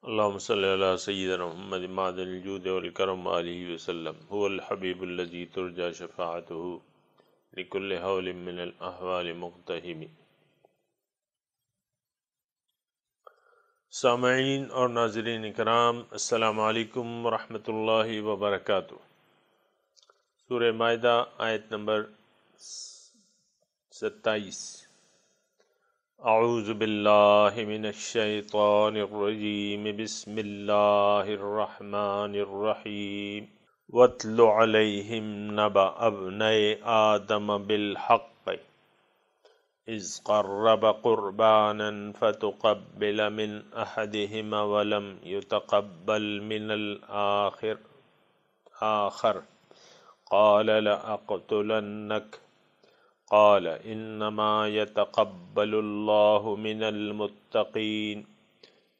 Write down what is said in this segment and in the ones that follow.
اللهم صل على سيدنا محمد معدن الجود والكرم وآله وسلم هو الحبيب الذي ترجى شفاعته لكل حول من الأحوال مقتحم۔ سامعین اور ناظرین اکرام، السلام علیکم ورحمۃ اللہ وبرکاتہ۔ سورہ مائدہ آیت نمبر 27۔ اعوذ باللہ من الشیطان الرجیم، بسم اللہ الرحمن الرحیم۔ وَاتْلُ عَلَيْهِمْ نَبَأَ ابْنَيْ آدَمَ بِالْحَقِّ إِذْ قَرَّبَ قُرْبَانًا فَتُقَبِّلَ مِنْ أَحَدِهِمَا وَلَمْ يُتَقَبَّلْ مِنَ الْآخَرِ قَالَ لَأَقْتُلَنَّكَ قال انما يتقبل الله من المتقين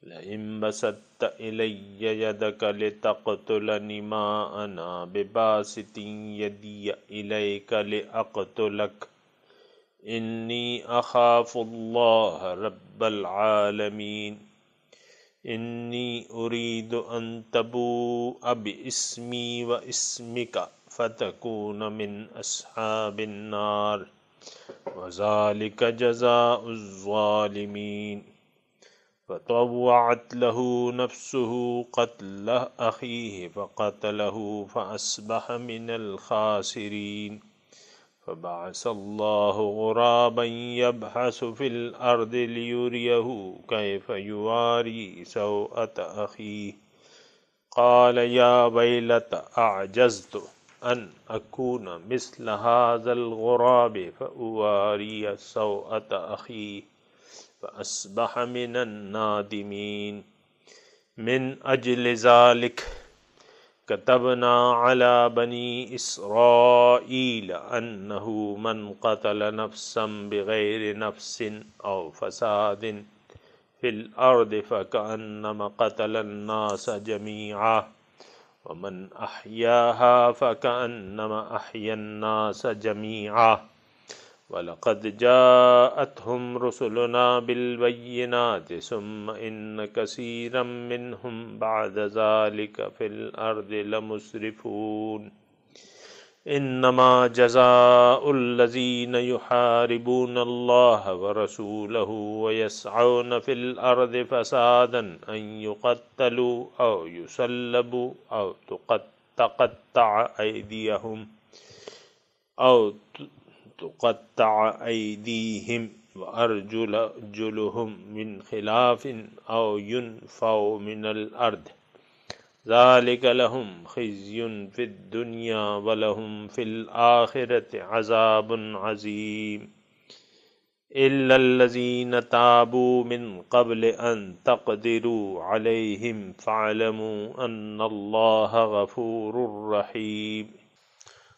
لئن بسطت الي يدك لتقتلني ما انا بباسط يدي اليك لاقتلك اني اخاف الله رب العالمين اني اريد ان تبوء باسمي واسمك فتكون من اصحاب النار وذلك جزاء الظالمين۔ فطوعت له نفسه قتل أخيه فقتله فأصبح من الخاسرين۔ فبعث الله غرابا يبحث في الأرض ليريه كيف يواري سوءة أخيه قال يا ويلتى أعجزت أن أكون مثل هذا الغراب فأواري سوءة أخي فأصبح من النادمين۔ من أجل ذلك كتبنا على بني إسرائيل أنه من قتل نفسا بغير نفس أو فساد في الأرض فكأنما قتل الناس جميعا ومن أحياها فكأنما أحيا الناس جميعا ولقد جاءتهم رسلنا بالبينات ثم إن كثيرا منهم بعد ذلك في الأرض لمسرفون۔ إنما جزاء الذين يحاربون الله ورسوله ويسعون في الأرض فسادا أن يقتلوا أو يسلبوا أو تقطع أيديهم وأرجلهم من خلاف أو ينفوا من الأرض ذلك لهم خزي في الدنيا ولهم في الآخرة عذاب عظيم۔ إلا الذين تابوا من قبل أن تقدروا عليهم فاعلموا أن الله غفور رحيم۔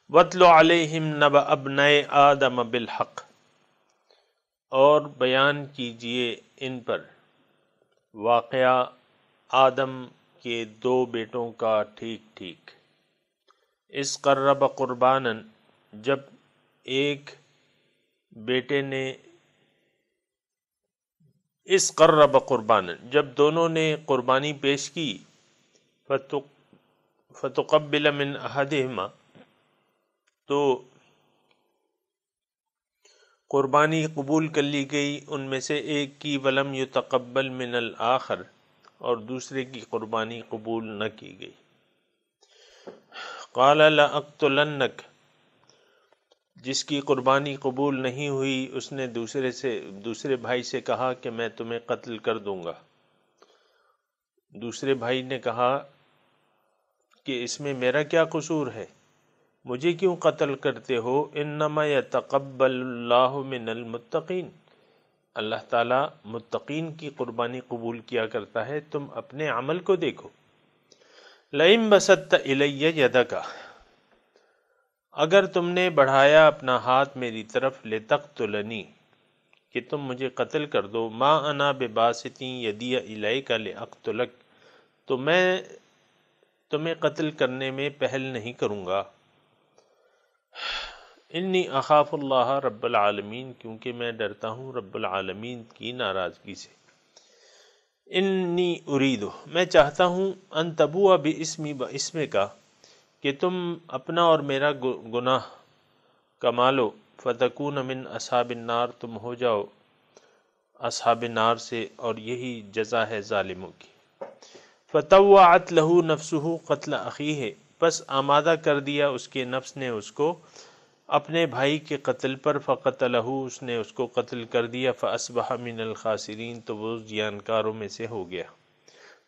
وَاتْلُ عَلَيْهِمْ نَبَأَ ابْنَيْ آدَمَ بِالْحَقِّ، اور بیان کیجئے ان پر واقعہ آدم کے دو بیٹوں کا ٹھیک ٹھیک۔ اس قرب قرباناً، جب ایک بیٹے نے اس قرب قرباناً، جب دونوں نے قربانی پیش کی، فتقبل من احدہما، تو قربانی قبول کر لی گئی ان میں سے ایک کی، ولم یتقبل من الآخر، اور دوسرے کی قربانی قبول نہ کی گئی۔ قال لأقتلنک، جس کی قربانی قبول نہیں ہوئی اس نے دوسرے بھائی سے کہا کہ میں تمہیں قتل کر دوں گا۔ دوسرے بھائی نے کہا کہ اس میں میرا کیا قصور ہے، مجھے کیوں قتل کرتے ہو؟ انما یتقبل اللہ من المتقین، اللہ تعالیٰ متقین کی قربانی قبول کیا کرتا ہے، تم اپنے عمل کو دیکھو۔ لئن بسطت الی یدک، اگر تم نے بڑھایا اپنا ہاتھ میری طرف، لتقتلنی، کہ تم مجھے قتل کر دو، ما انا بباسط یدی الیک لاقتلک، تو میں تمہیں قتل کرنے میں پہل نہیں کروں گا۔ انی اخاف اللہ رب العالمین، کیونکہ میں ڈرتا ہوں رب العالمین کی ناراضگی سے۔ انی اریدو، میں چاہتا ہوں، ان تبوء باسمی، باسم کا، کہ تم اپنا اور میرا گناہ کما لو، فتکون من اصحاب النار، تم ہو جاؤ اصحاب نار سے، اور یہی جزا ہے ظالموں کی۔ فطوعت لہ نفسہ قتل اخیہ، پس آمادہ کر دیا اس کے نفس نے اس کو اپنے بھائی کے قتل پر، فقتلہ، اس نے اس کو قتل کر دیا، فاصبح من الخاسرین، تو وہ زیانکاروں میں سے ہو گیا۔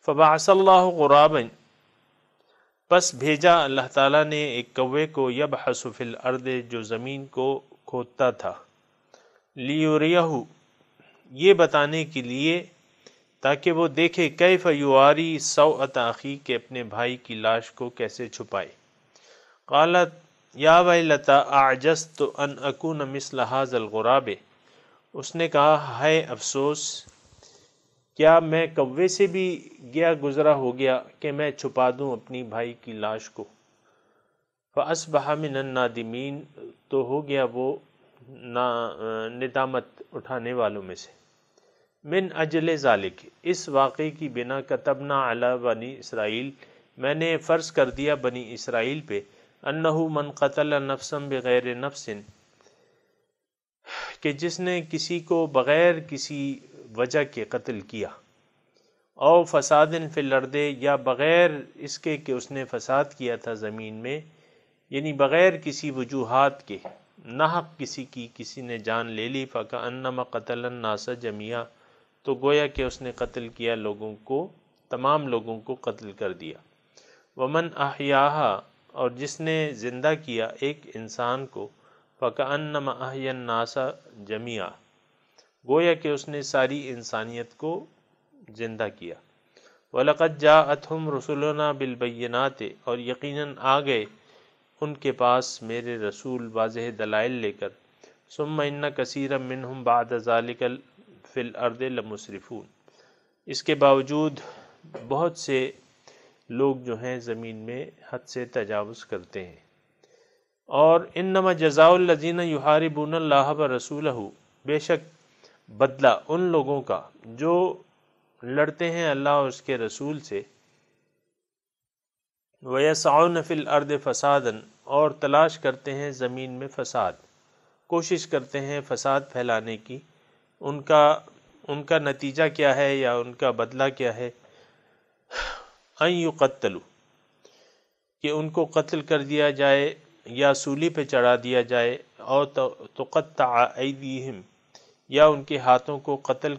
فبعث اللہ غرابا، پس بھیجا اللہ تعالیٰ نے ایک کوے کو، یبحث فی الارض، جو زمین کو کھودتا تھا، لیریہ، یہ بتانے کے لیے تاکہ وہ دیکھے، کیف یواری سوءۃ اخی، کہ اپنے بھائی کی لاش کو کیسے چھپائے۔ قالت یا ویلتی اعجزت ان اکون مثل ھذا الغراب، اس نے کہا، ہے افسوس، کیا میں کوے سے بھی گزرا ہو گیا کہ میں چھپا دوں اپنی بھائی کی لاش کو۔ فاصبح من النادمین، تو ہو گیا وہ ندامت اٹھانے والوں میں سے۔ من اجل ذالک، اس واقعے کی بنا، کتبنا علی بنی اسرائیل، میں نے فرض کر دیا بنی اسرائیل پہ، انہ من قتل نفسا بغیر نفس، کہ جس نے کسی کو بغیر کسی وجہ کے قتل کیا، او فساد فی الارض، یا بغیر اس کے کہ اس نے فساد کیا تھا زمین میں، یعنی بغیر کسی وجوہات کے، ناحق کسی نے جان لے لی، فکأنما قتل الناس جميعا، تو گویا کہ اس نے قتل کیا لوگوں کو، تمام لوگوں کو قتل کر دیا۔ ومن احیاھا، اور جس نے زندہ کیا ایک انسان کو، فکأنما احیا الناس جميعا، گویا کہ اس نے ساری انسانیت کو زندہ کیا۔ وَلَقَدْ جَاءَتْهُمْ رُسُلُنَا بِالْبَيِّنَاتِ، اور یقیناً آ گئے ان کے پاس میرے رسول واضح دلائل لے کر، ثُمَّ إِنَّ كَثِيرًا مِّنْهُمْ بَعْدَ ذَلِكَ فِي الْأَرْضِ لَمُسْرِفُونَ، اس کے باوجود بہت سے لوگ جو ہیں زمین میں حد سے تجاوز کرتے ہیں۔ اور انما جزاء الذین یحاربون اللہ ورسولہ، بے شک بدلہ ان لوگوں کا جو لڑتے ہیں اللہ اور اس کے رسول سے، وَيَسْعَوْنَ فِي الْأَرْضِ فَسَادًا، اور تلاش کرتے ہیں زمین میں فساد، کوشش کرتے ہیں فساد پھیلانے کی، ان کا نتیجہ کیا ہے یا ان کا بدلہ کیا ہے؟ ان یقتلوا، کہ ان کو قتل کر دیا جائے یا سولی پہ چڑھا دیا جائے، اور تقطع ایدیہم، یا ان کے ہاتھوں کو قتل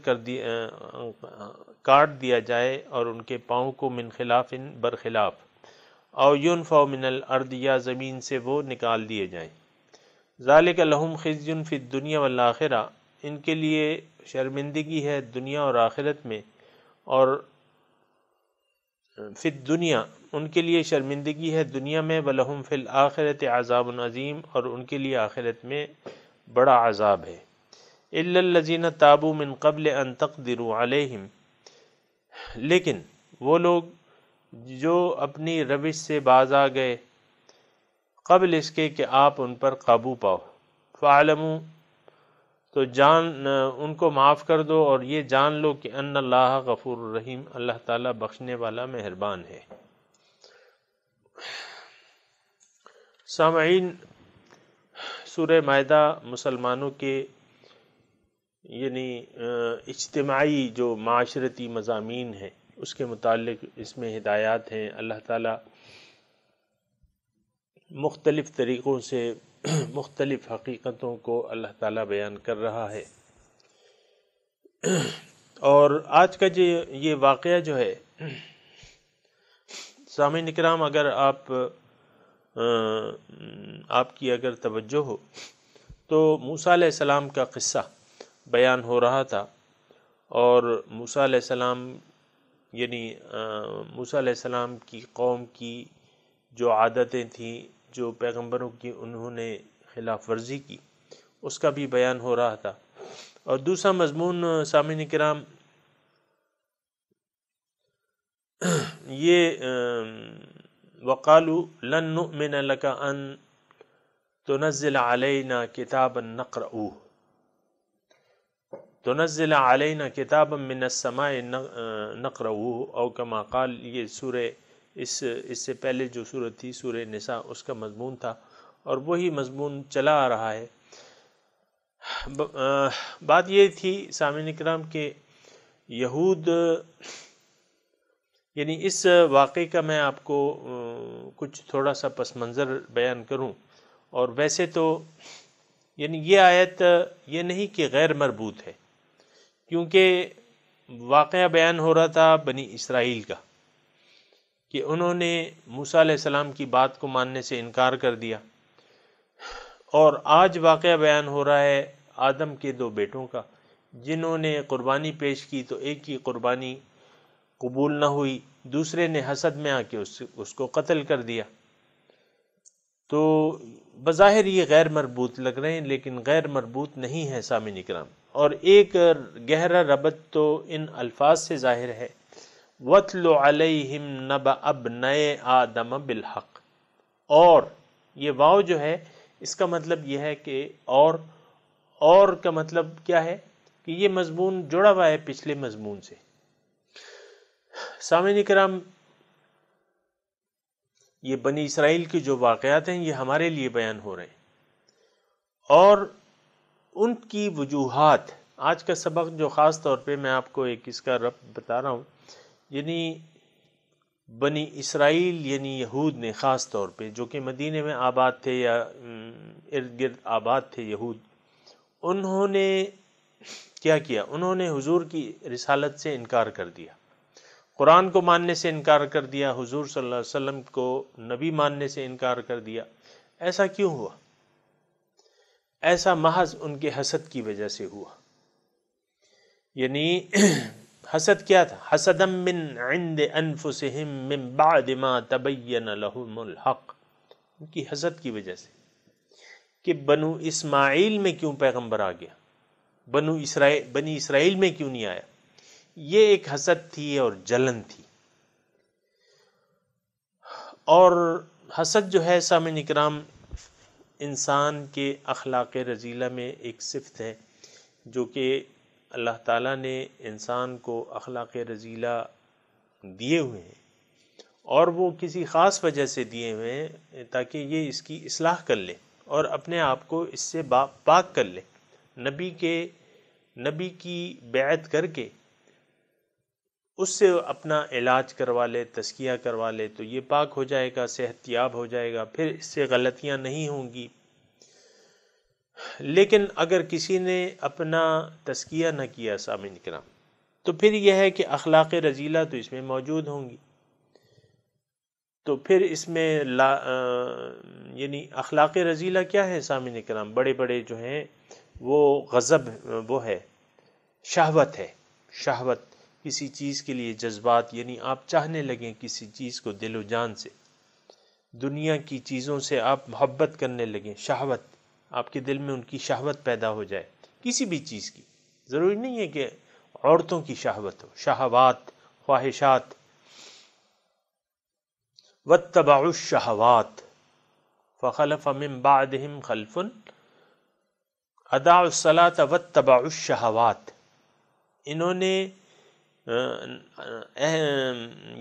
کاٹ دیا جائے، اور ان کے پاؤں کو من خلاف، برخلاف، او ینفوا من الارض، یا زمین سے وہ نکال دیے جائیں۔ ذالک لہم خزی فی الدنیا والآخرہ، ان کے لیے شرمندگی ہے دنیا اور آخرت میں، اور فی الدنیا، ان کے لیے شرمندگی ہے دنیا میں، وَلَهُمْ فِي الْآخِرَةِ عَذَابٌ عَظِيمٌ، اور ان کے لیے آخرت میں بڑا عذاب ہے۔ إِلَّا الَّذِينَ تَابُوا مِن قَبْلِ أَن تَقْدِرُوا عَلَيْهِمْ، لیکن وہ لوگ جو اپنی روش سے باز آ گئے قبل اس کے کہ آپ ان پر قابو پاؤ، فَاعْلَمُوا، تو ان کو معاف کر دو، اور یہ جان لو کہ ان اللہ غفور الرحیم، اللہ تعالیٰ بخشنے والا مہربان ہے۔ سامعین، سورہ مائدہ مسلمانوں کے یعنی اجتماعی جو معاشرتی مضامین ہیں اس کے متعلق اس میں ہدایات ہیں۔ اللہ تعالیٰ مختلف طریقوں سے مختلف حقیقتوں کو اللہ تعالیٰ بیان کر رہا ہے، اور آج کا یہ واقعہ جو ہے، سامعین اکرام، اگر آپ کی اگر توجہ ہو تو موسیٰ علیہ السلام کا قصہ بیان ہو رہا تھا، اور موسیٰ علیہ السلام یعنی موسیٰ علیہ السلام کی قوم کی جو عادتیں تھیں، جو پیغمبروں کی انہوں نے خلاف ورزی کی، اس کا بھی بیان ہو رہا تھا۔ اور دوسرا مضمون سامعین کرام یہ وَقَالُوا لَن نُؤْمِنَ لَكَ أَن تُنَزِّلَ عَلَيْنَا كِتَابًا نَقْرَؤُهُ، تنزل علینا کتابا من السماء نقرؤہ او کما قال، یہ سورہ اس سے پہلے جو سورت تھی سورہ نساء اس کا مضمون تھا، اور وہی مضمون چلا آ رہا ہے۔ بات یہ تھی سامعین کرام کہ یہود، یعنی اس واقعے کا میں آپ کو کچھ تھوڑا سا پس منظر بیان کروں، اور ویسے تو یعنی یہ آیت یہ نہیں کہ غیر مربوط ہے، کیونکہ واقعہ بیان ہو رہا تھا بنی اسرائیل کا کہ انہوں نے موسیٰ علیہ السلام کی بات کو ماننے سے انکار کر دیا، اور آج واقعہ بیان ہو رہا ہے آدم کے 2 بیٹوں کا، جنہوں نے قربانی پیش کی تو ایک کی قربانی قبول نہ ہوئی، دوسرے نے حسد میں آ کے اس کو قتل کر دیا۔ تو بظاہر یہ غیر مربوط لگ رہے ہیں، لیکن غیر مربوط نہیں ہے سامعین کرام، اور ایک گہرا ربط تو ان الفاظ سے ظاہر ہے، وَاتْلُ عَلَيْهِمْ نَبَأَ ابْنَيْ آدَمَ بِالْحَقِّ، اور یہ واو جو ہے اس کا مطلب یہ ہے کہ اور کا مطلب کیا ہے کہ یہ مضمون جڑا ہوا ہے پچھلے مضمون سے۔ سامعین کرام، یہ بنی اسرائیل کے جو واقعات ہیں یہ ہمارے لیے بیان ہو رہے ہیں، اور ان کی وجوہات، آج کا سبق جو خاص طور پہ میں آپ کو ایک اس کا ربط بتا رہا ہوں، یعنی بنی اسرائیل یعنی یہود نے خاص طور پہ جو کہ مدینے میں آباد تھے یا ارد گرد آباد تھے یہود، انہوں نے کیا کیا؟ انہوں نے حضور کی رسالت سے انکار کر دیا، قرآن کو ماننے سے انکار کر دیا، حضور صلی اللہ علیہ وسلم کو نبی ماننے سے انکار کر دیا۔ ایسا کیوں ہوا؟ ایسا محض ان کے حسد کی وجہ سے ہوا۔ یعنی حسد کیا تھا؟ حسدا من عند انفسہم من بعد ما تبین لہم الحق، ان کی حسد کی وجہ سے کہ بنو اسماعیل میں کیوں پیغمبر آ گیا، بنی اسرائیل میں کیوں نہیں آیا، یہ ایک حسد تھی اور جلن تھی۔ اور حسد جو ہے سامعین اکرام انسان کے اخلاق رذیلہ میں ایک صفت ہے، جو کہ اللہ تعالیٰ نے انسان کو اخلاق رذیلہ دیے ہوئے ہیں، اور وہ کسی خاص وجہ سے دیے ہوئے ہیں تاکہ یہ اس کی اصلاح کر لے اور اپنے آپ کو اس سے پاک کر لے۔ نبی کی بیعت کر کے اس سے اپنا علاج کروا لے، تزکیہ کروا لے، تو یہ پاک ہو جائے گا، صحت یاب ہو جائے گا، پھر اس سے غلطیاں نہیں ہوں گی۔ لیکن اگر کسی نے اپنا تزکیہ نہ کیا سامعین کرام، تو پھر یہ ہے کہ اخلاق رذیلہ تو اس میں موجود ہوں گی۔ تو پھر اس میں یعنی اخلاق رذیلہ کیا ہے سامعین کرام؟ بڑے بڑے جو ہیں وہ غضب، وہ ہے شہوت، ہے شہوت، کسی چیز کے لیے جذبات، یعنی آپ چاہنے لگیں کسی چیز کو دل و جان سے، دنیا کی چیزوں سے آپ محبت کرنے لگیں، شہوت، آپ کے دل میں ان کی شہوت پیدا ہو جائے، کسی بھی چیز کی، ضروری نہیں ہے کہ عورتوں کی شہوت ہو، شہوات، خواہشات۔ وَاتَّبَعُوا الشَّهَوَاتِ فَخَلَفَ مِن بَعْدِهِمْ خَلْفٌ أَضَاعُوا الصَّلَاةَ وَاتَّبَعُوا الشَّهَوَاتِ، انہوں نے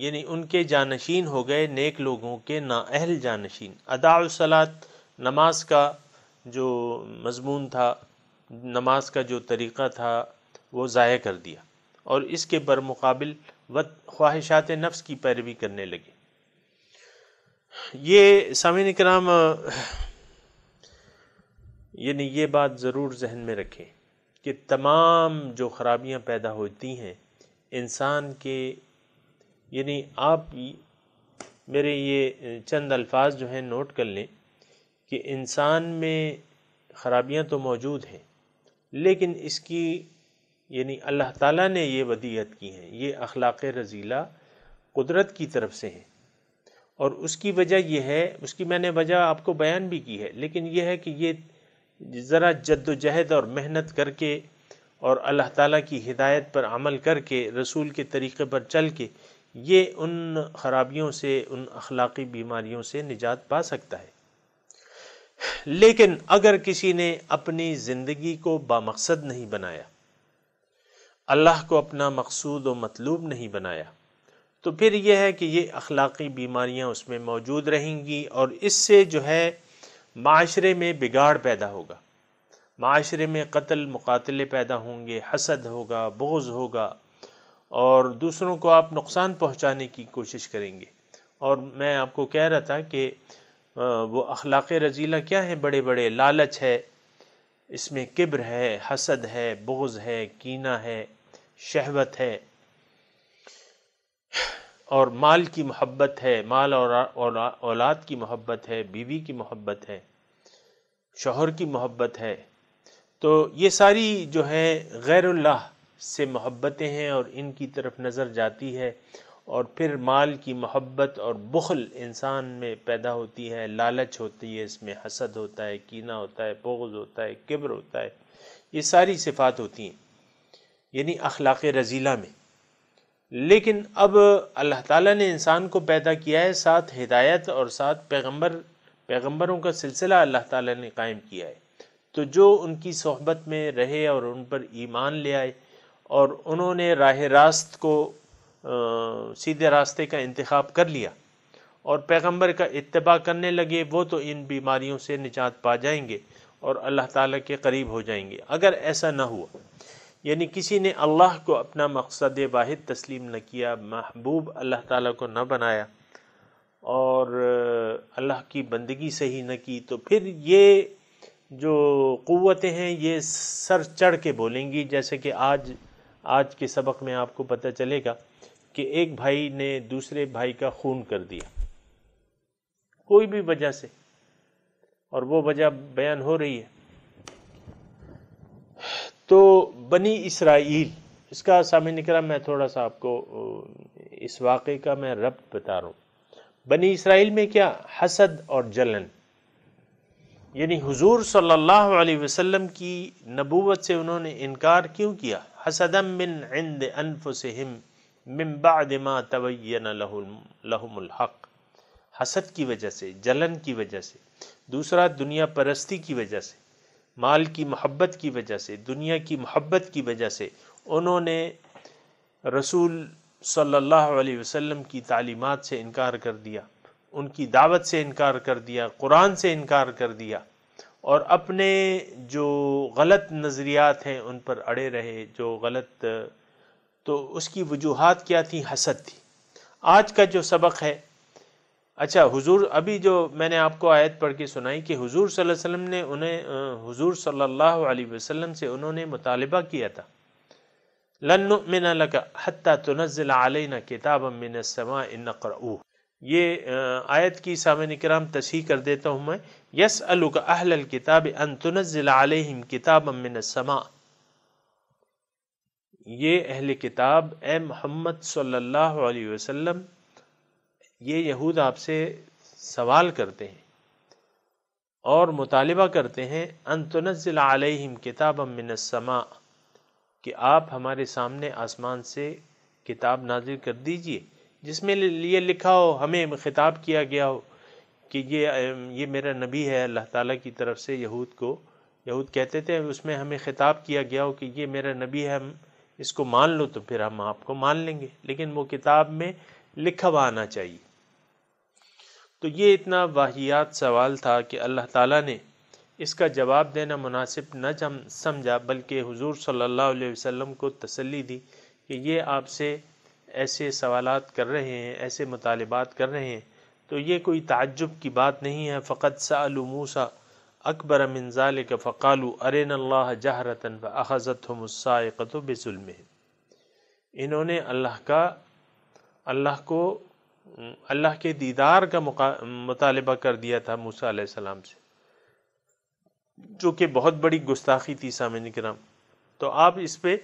یعنی ان کے جانشین ہو گئے، نیک لوگوں کے نااہل جانشین۔ اضاعوا الصلاۃ، نماز کا جو مضمون تھا، نماز کا جو طریقہ تھا وہ ضائع کر دیا، اور اس کے برمقابل خواہشات نفس کی پیروی کرنے لگے۔ یہ سامعین کرام یعنی یہ بات ضرور ذہن میں رکھیں کہ تمام جو خرابیاں پیدا ہوتی ہیں انسان کے، یعنی آپ میرے یہ چند الفاظ جو ہیں نوٹ کر لیں کہ انسان میں خرابیاں تو موجود ہیں، لیکن اس کی یعنی اللہ تعالیٰ نے یہ ودیعت کی ہیں، یہ اخلاق رذیلہ قدرت کی طرف سے ہیں، اور اس کی وجہ یہ ہے، اس کی میں نے وجہ آپ کو بیان بھی کی ہے، لیکن یہ ہے کہ یہ ذرا جد و جہد اور محنت کر کے اور اللہ تعالیٰ کی ہدایت پر عمل کر کے، رسول کے طریقے پر چل کے، یہ ان خرابیوں سے، ان اخلاقی بیماریوں سے نجات پا سکتا ہے۔ لیکن اگر کسی نے اپنی زندگی کو بامقصد نہیں بنایا، اللہ کو اپنا مقصود و مطلوب نہیں بنایا، تو پھر یہ ہے کہ یہ اخلاقی بیماریاں اس میں موجود رہیں گی، اور اس سے جو ہے معاشرے میں بگاڑ پیدا ہوگا، معاشرے میں قتل مقاتلے پیدا ہوں گے، حسد ہوگا، بغض ہوگا، اور دوسروں کو آپ نقصان پہنچانے کی کوشش کریں گے۔ اور میں آپ کو کہہ رہا تھا کہ وہ اخلاق رذیلہ کیا ہیں؟ بڑے بڑے لالچ ہے، اس میں کبر ہے، حسد ہے، بغض ہے، کینہ ہے، شہوت ہے، اور مال کی محبت ہے، مال اور اولاد کی محبت ہے، بیوی کی محبت ہے، شوہر کی محبت ہے۔ تو یہ ساری جو ہے غیر اللہ سے محبتیں ہیں، اور ان کی طرف نظر جاتی ہے، اور پھر مال کی محبت اور بخل انسان میں پیدا ہوتی ہے، لالچ ہوتی ہے، اس میں حسد ہوتا ہے، کینہ ہوتا ہے، بغض ہوتا ہے، کبر ہوتا ہے، یہ ساری صفات ہوتی ہیں یعنی اخلاق رذیلہ میں۔ لیکن اب اللہ تعالیٰ نے انسان کو پیدا کیا ہے، ساتھ ہدایت اور ساتھ پیغمبروں کا سلسلہ اللہ تعالیٰ نے قائم کیا ہے، تو جو ان کی صحبت میں رہے اور ان پر ایمان لے آئے، اور انہوں نے راہ راست کو سیدھے راستے کا انتخاب کر لیا اور پیغمبر کا اتباع کرنے لگے، وہ تو ان بیماریوں سے نجات پا جائیں گے اور اللہ تعالیٰ کے قریب ہو جائیں گے۔ اگر ایسا نہ ہوا، یعنی کسی نے اللہ کو اپنا مقصد واحد تسلیم نہ کیا، محبوب اللہ تعالیٰ کو نہ بنایا، اور اللہ کی بندگی صحیح نہ کی، تو پھر یہ جو قوتیں ہیں یہ سر چڑھ کے بولیں گی، جیسے کہ آج کے سبق میں آپ کو پتہ چلے گا کہ ایک بھائی نے دوسرے بھائی کا خون کر دیا کوئی بھی وجہ سے، اور وہ وجہ بیان ہو رہی ہے۔ تو بنی اسرائیل، اس کا سامعین کرام میں تھوڑا سا آپ کو اس واقعے کا میں ربط بتا رہا ہوں۔ بنی اسرائیل میں کیا حسد اور جلن، یعنی حضور صلی اللہ علیہ وسلم کی نبوت سے انہوں نے انکار کیوں کیا؟ حسدا من عند انفسہم من بعد ما تبین لہم الحق، حسد کی وجہ سے، جلن کی وجہ سے، دوسرا دنیا پرستی کی وجہ سے، مال کی محبت کی وجہ سے، دنیا کی محبت کی وجہ سے انہوں نے رسول صلی اللہ علیہ وسلم کی تعلیمات سے انکار کر دیا، ان کی دعوت سے انکار کر دیا، قرآن سے انکار کر دیا، اور اپنے جو غلط نظریات ہیں ان پر اڑے رہے، جو غلط، تو اس کی وجوہات کیا تھی؟ حسد تھی۔ آج کا جو سبق ہے، اچھا حضور، ابھی جو میں نے آپ کو آیت پڑھ کے سنائی کہ حضور صلی اللہ علیہ وسلم نے حضور صلی اللہ علیہ وسلم سے انہوں نے مطالبہ کیا تھا، لن نؤمن لک حتی تنزل علینا کتابا من السماء نقرؤہ۔ یہ آیت کی سامعین کرام تصحیح کر دیتا ہوں میں، یسألک اہل الکتاب ان تنزل علیہم کتابا من السماء، یہ اہل کتاب اے محمد صلی اللہ علیہ وسلم، یہ یہود آپ سے سوال کرتے ہیں اور مطالبہ کرتے ہیں ان تنزل علیہم کتابا من السماء، کہ آپ ہمارے سامنے آسمان سے کتاب نازل کر دیجئے جس میں یہ لکھا ہو، ہمیں خطاب کیا گیا ہو کہ یہ میرا نبی ہے اللہ تعالیٰ کی طرف سے۔ یہود کہتے تھے اس میں ہمیں خطاب کیا گیا ہو کہ یہ میرا نبی ہے، ہم اس کو مان لو تو پھر ہم آپ کو مان لیں گے، لیکن وہ کتاب میں لکھا ہوا آنا چاہیے۔ تو یہ اتنا واہیات سوال تھا کہ اللہ تعالیٰ نے اس کا جواب دینا مناسب نہ سمجھا، بلکہ حضور صلی اللہ علیہ وسلم کو تسلی دی کہ یہ آپ سے ایسے سوالات کر رہے ہیں، ایسے مطالبات کر رہے ہیں، تو یہ کوئی تعجب کی بات نہیں ہے۔ فقط سألوا موسیٰ اکبر من ذلک فقالوا ارنا اللہ جہرۃ فاخذتهم الصاعقۃ بظلمہم، انہوں نے اللہ کے دیدار کا مطالبہ کر دیا تھا موسیٰ علیہ السلام سے، جو کہ بہت بڑی گستاخی تھی سامعین کرام۔ تو آپ اس پہ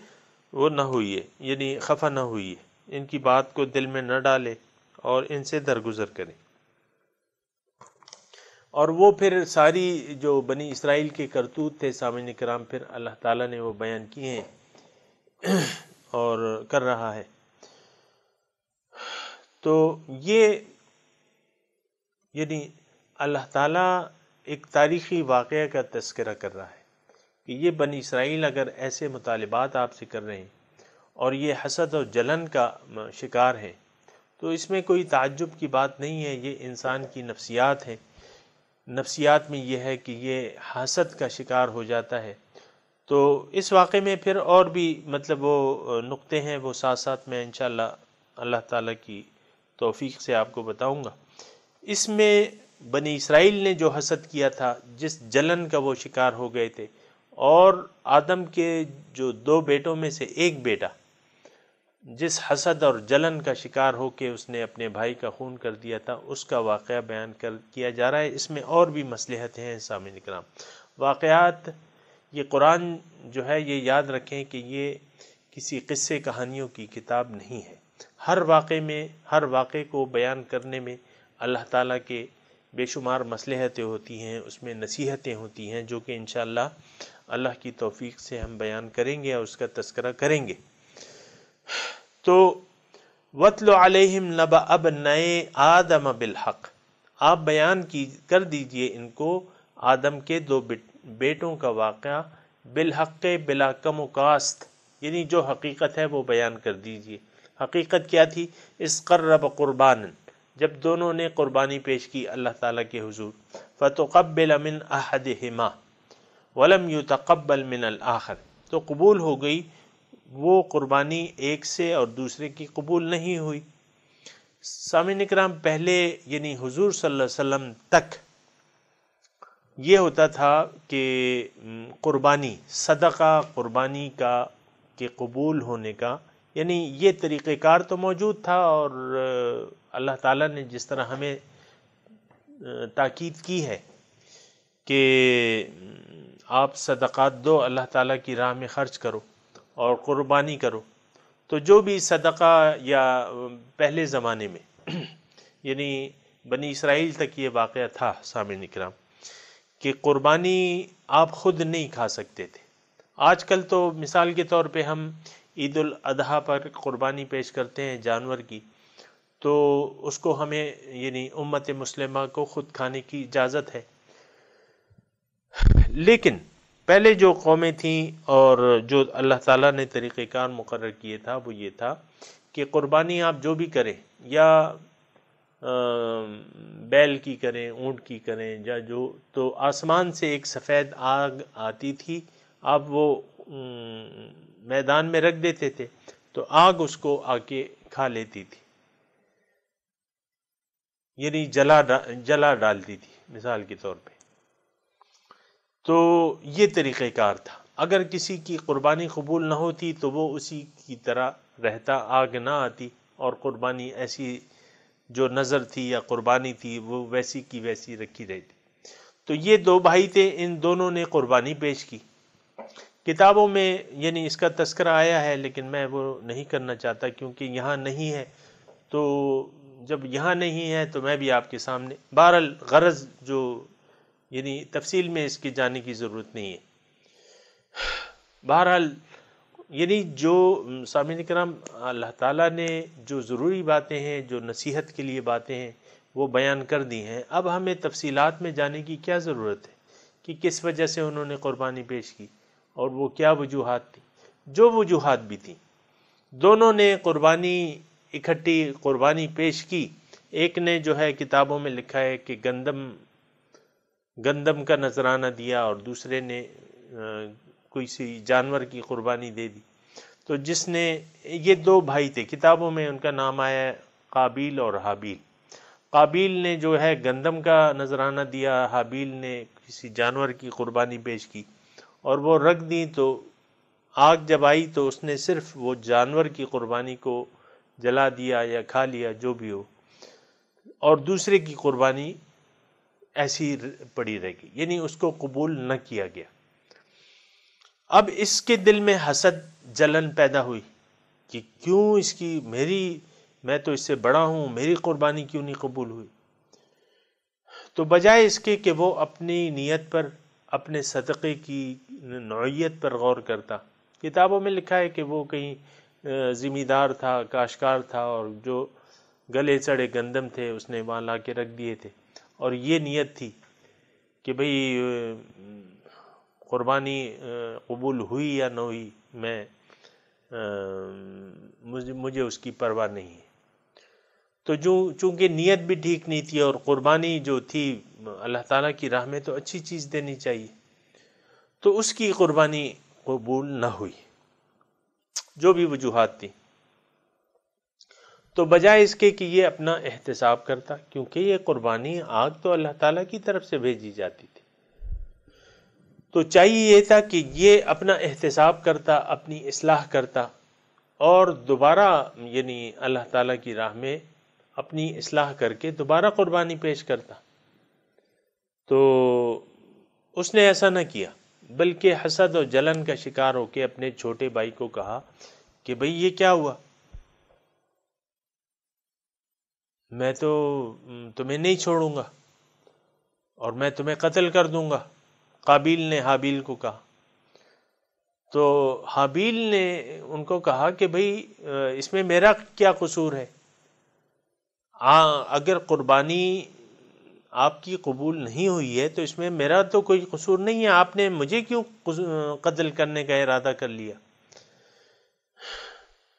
وہ نہ ہوئیے، یعنی خفا نہ ہوئیے، ان کی بات کو دل میں نہ ڈالے اور ان سے درگزر کریں۔ اور وہ پھر ساری جو بنی اسرائیل کے کرتوت تھے سامعین کرام، پھر اللہ تعالیٰ نے وہ بیان کیے ہیں اور کر رہا ہے۔ تو یہ یعنی اللہ تعالیٰ ایک تاریخی واقعہ کا تذکرہ کر رہا ہے کہ یہ بنی اسرائیل اگر ایسے مطالبات آپ سے کر رہے ہیں اور یہ حسد اور جلن کا شکار ہے، تو اس میں کوئی تعجب کی بات نہیں ہے، یہ انسان کی نفسیات ہے، نفسیات میں یہ ہے کہ یہ حسد کا شکار ہو جاتا ہے۔ تو اس واقعے میں پھر اور بھی مطلب وہ نقطے ہیں، وہ ساتھ ساتھ میں انشاءاللہ اللہ تعالیٰ کی توفیق سے آپ کو بتاؤں گا۔ اس میں بنی اسرائیل نے جو حسد کیا تھا، جس جلن کا وہ شکار ہو گئے تھے، اور آدم کے جو 2 بیٹوں میں سے ایک بیٹا جس حسد اور جلن کا شکار ہو کے اس نے اپنے بھائی کا خون کر دیا تھا، اس کا واقعہ بیان کیا جا رہا ہے۔ اس میں اور بھی مصلحتیں ہیں سامعین اکرام، واقعات، یہ قرآن جو ہے یہ یاد رکھیں کہ یہ کسی قصے کہانیوں کی کتاب نہیں ہے۔ ہر واقعے کو بیان کرنے میں اللہ تعالیٰ کے بے شمار مصلحتیں ہوتی ہیں، اس میں نصیحتیں ہوتی ہیں، جو کہ انشاءاللہ اللہ کی توفیق سے ہم بیان کریں گے اور اس کا تذکرہ کریں گے۔ تو وَاتْلُ عَلَيْهِمْ نَبَأَ ابْنَيْ آدَمَ بِالْحَقِّ، آپ بیان کر دیجئے ان کو آدم کے 2 بیٹوں کا واقعہ، بالحق، بلا کم و کاست، یعنی جو حقیقت ہے وہ بیان کر دیجئے۔ حقیقت کیا تھی؟ اِذْ قَرَّبَ قُرْبَانًا، جب دونوں نے قربانی پیش کی اللہ تعالیٰ کے حضور، فَتُقَبِّلَ مِنْ أَحَدِهِمَا وَلَمْ يُتَقَبَّلْ مِنَ الْآخَرِ، تو قبول ہو گئی وہ قربانی ایک سے اور دوسرے کی قبول نہیں ہوئی۔ سامعین اکرام، پہلے یعنی حضور صلی اللہ علیہ وسلم تک یہ ہوتا تھا کہ قربانی، صدقہ قربانی کا کہ قبول ہونے کا، یعنی یہ طریقہ کار تو موجود تھا، اور اللہ تعالیٰ نے جس طرح ہمیں تاکید کی ہے کہ آپ صدقات دو، اللہ تعالیٰ کی راہ میں خرچ کرو اور قربانی کرو، تو جو بھی صدقہ، یا پہلے زمانے میں یعنی بنی اسرائیل تک یہ واقعہ تھا سامعین اکرام کہ قربانی آپ خود نہیں کھا سکتے تھے۔ آج کل تو مثال کے طور پہ ہم عید الاضحیٰ پر قربانی پیش کرتے ہیں جانور کی، تو اس کو ہمیں یعنی امت مسلمہ کو خود کھانے کی اجازت ہے، لیکن پہلے جو قومیں تھیں اور جو اللہ تعالیٰ نے طریقہ کار مقرر کیے تھا وہ یہ تھا کہ قربانی آپ جو بھی کریں، یا بیل کی کریں، اونٹ کی کریں، یا جو، تو آسمان سے ایک سفید آگ آتی تھی، آپ وہ میدان میں رکھ دیتے تھے تو آگ اس کو آ کے کھا لیتی تھی، یعنی جلا ڈالتی تھی مثال کے طور پہ۔ تو یہ طریقہ کار تھا، اگر کسی کی قربانی قبول نہ ہوتی تو وہ اسی کی طرح رہتا، آگ نہ آتی، اور قربانی ایسی جو نظر تھی یا قربانی تھی وہ ویسی کی ویسی رکھی رہتی۔ تو یہ 2 بھائی تھے، ان دونوں نے قربانی پیش کی۔ کتابوں میں یعنی اس کا تذکرہ آیا ہے، لیکن میں وہ نہیں کرنا چاہتا کیونکہ یہاں نہیں ہے، تو جب یہاں نہیں ہے تو میں بھی آپ کے سامنے، بہرحال غرض جو یعنی تفصیل میں اس کے جانے کی ضرورت نہیں ہے۔ بہرحال یعنی جو سامعین کرام، اللہ تعالیٰ نے جو ضروری باتیں ہیں، جو نصیحت کے لیے باتیں ہیں، وہ بیان کر دی ہیں۔ اب ہمیں تفصیلات میں جانے کی کیا ضرورت ہے کہ کس وجہ سے انہوں نے قربانی پیش کی اور وہ کیا وجوہات تھی۔ جو وجوہات بھی تھیں، دونوں نے قربانی اکٹھی قربانی پیش کی۔ ایک نے جو ہے کتابوں میں لکھا ہے کہ گندم کا نذرانہ دیا، اور دوسرے نے کوئی سی جانور کی قربانی دے دی۔ تو جس نے، یہ 2 بھائی تھے، کتابوں میں ان کا نام آیا ہے قابیل اور حابیل۔ قابیل نے جو ہے گندم کا نذرانہ دیا، حابیل نے کسی جانور کی قربانی پیش کی، اور وہ رکھ دی، تو آگ جب آئی تو اس نے صرف وہ جانور کی قربانی کو جلا دیا یا کھا لیا، جو بھی ہو، اور دوسرے کی قربانی ایسی پڑی رہ گئی، یعنی اس کو قبول نہ کیا گیا۔ اب اس کے دل میں حسد، جلن پیدا ہوئی کہ کیوں اس کی، میں تو اس سے بڑا ہوں، میری قربانی کیوں نہیں قبول ہوئی؟ تو بجائے اس کے کہ وہ اپنی نیت پر، اپنے صدقے کی نوعیت پر غور کرتا، کتابوں میں لکھا ہے کہ وہ کہیں زمیندار تھا، کاشتکار تھا، اور جو گلے سڑے گندم تھے اس نے وہاں لا کے رکھ دیے تھے، اور یہ نیت تھی کہ بھئی قربانی قبول ہوئی یا نہ ہوئی، میں مجھے اس کی پرواہ نہیں ہے۔ تو چونکہ نیت بھی ٹھیک نہیں تھی اور قربانی جو تھی اللہ تعالیٰ کی راہ میں تو اچھی چیز دینی چاہیے، تو اس کی قربانی قبول نہ ہوئی، جو بھی وجوہات تھی۔ تو بجائے اس کے کہ یہ اپنا احتساب کرتا، کیونکہ یہ قربانی آگ تو اللہ تعالیٰ کی طرف سے بھیجی جاتی تھی، تو چاہیے یہ تھا کہ یہ اپنا احتساب کرتا، اپنی اصلاح کرتا، اور دوبارہ یعنی اللہ تعالیٰ کی راہ میں اپنی اصلاح کر کے دوبارہ قربانی پیش کرتا۔ تو اس نے ایسا نہ کیا، بلکہ حسد اور جلن کا شکار ہو کے اپنے چھوٹے بھائی کو کہا کہ بھئی یہ کیا ہوا، میں تو تمہیں نہیں چھوڑوں گا اور میں تمہیں قتل کر دوں گا۔ قابیل نے حابیل کو کہا، تو حابیل نے ان کو کہا کہ بھئی اس میں میرا کیا قصور ہے، اگر قربانی آپ کی قبول نہیں ہوئی ہے تو اس میں میرا تو کوئی قصور نہیں ہے، آپ نے مجھے کیوں قتل کرنے کا ارادہ کر لیا؟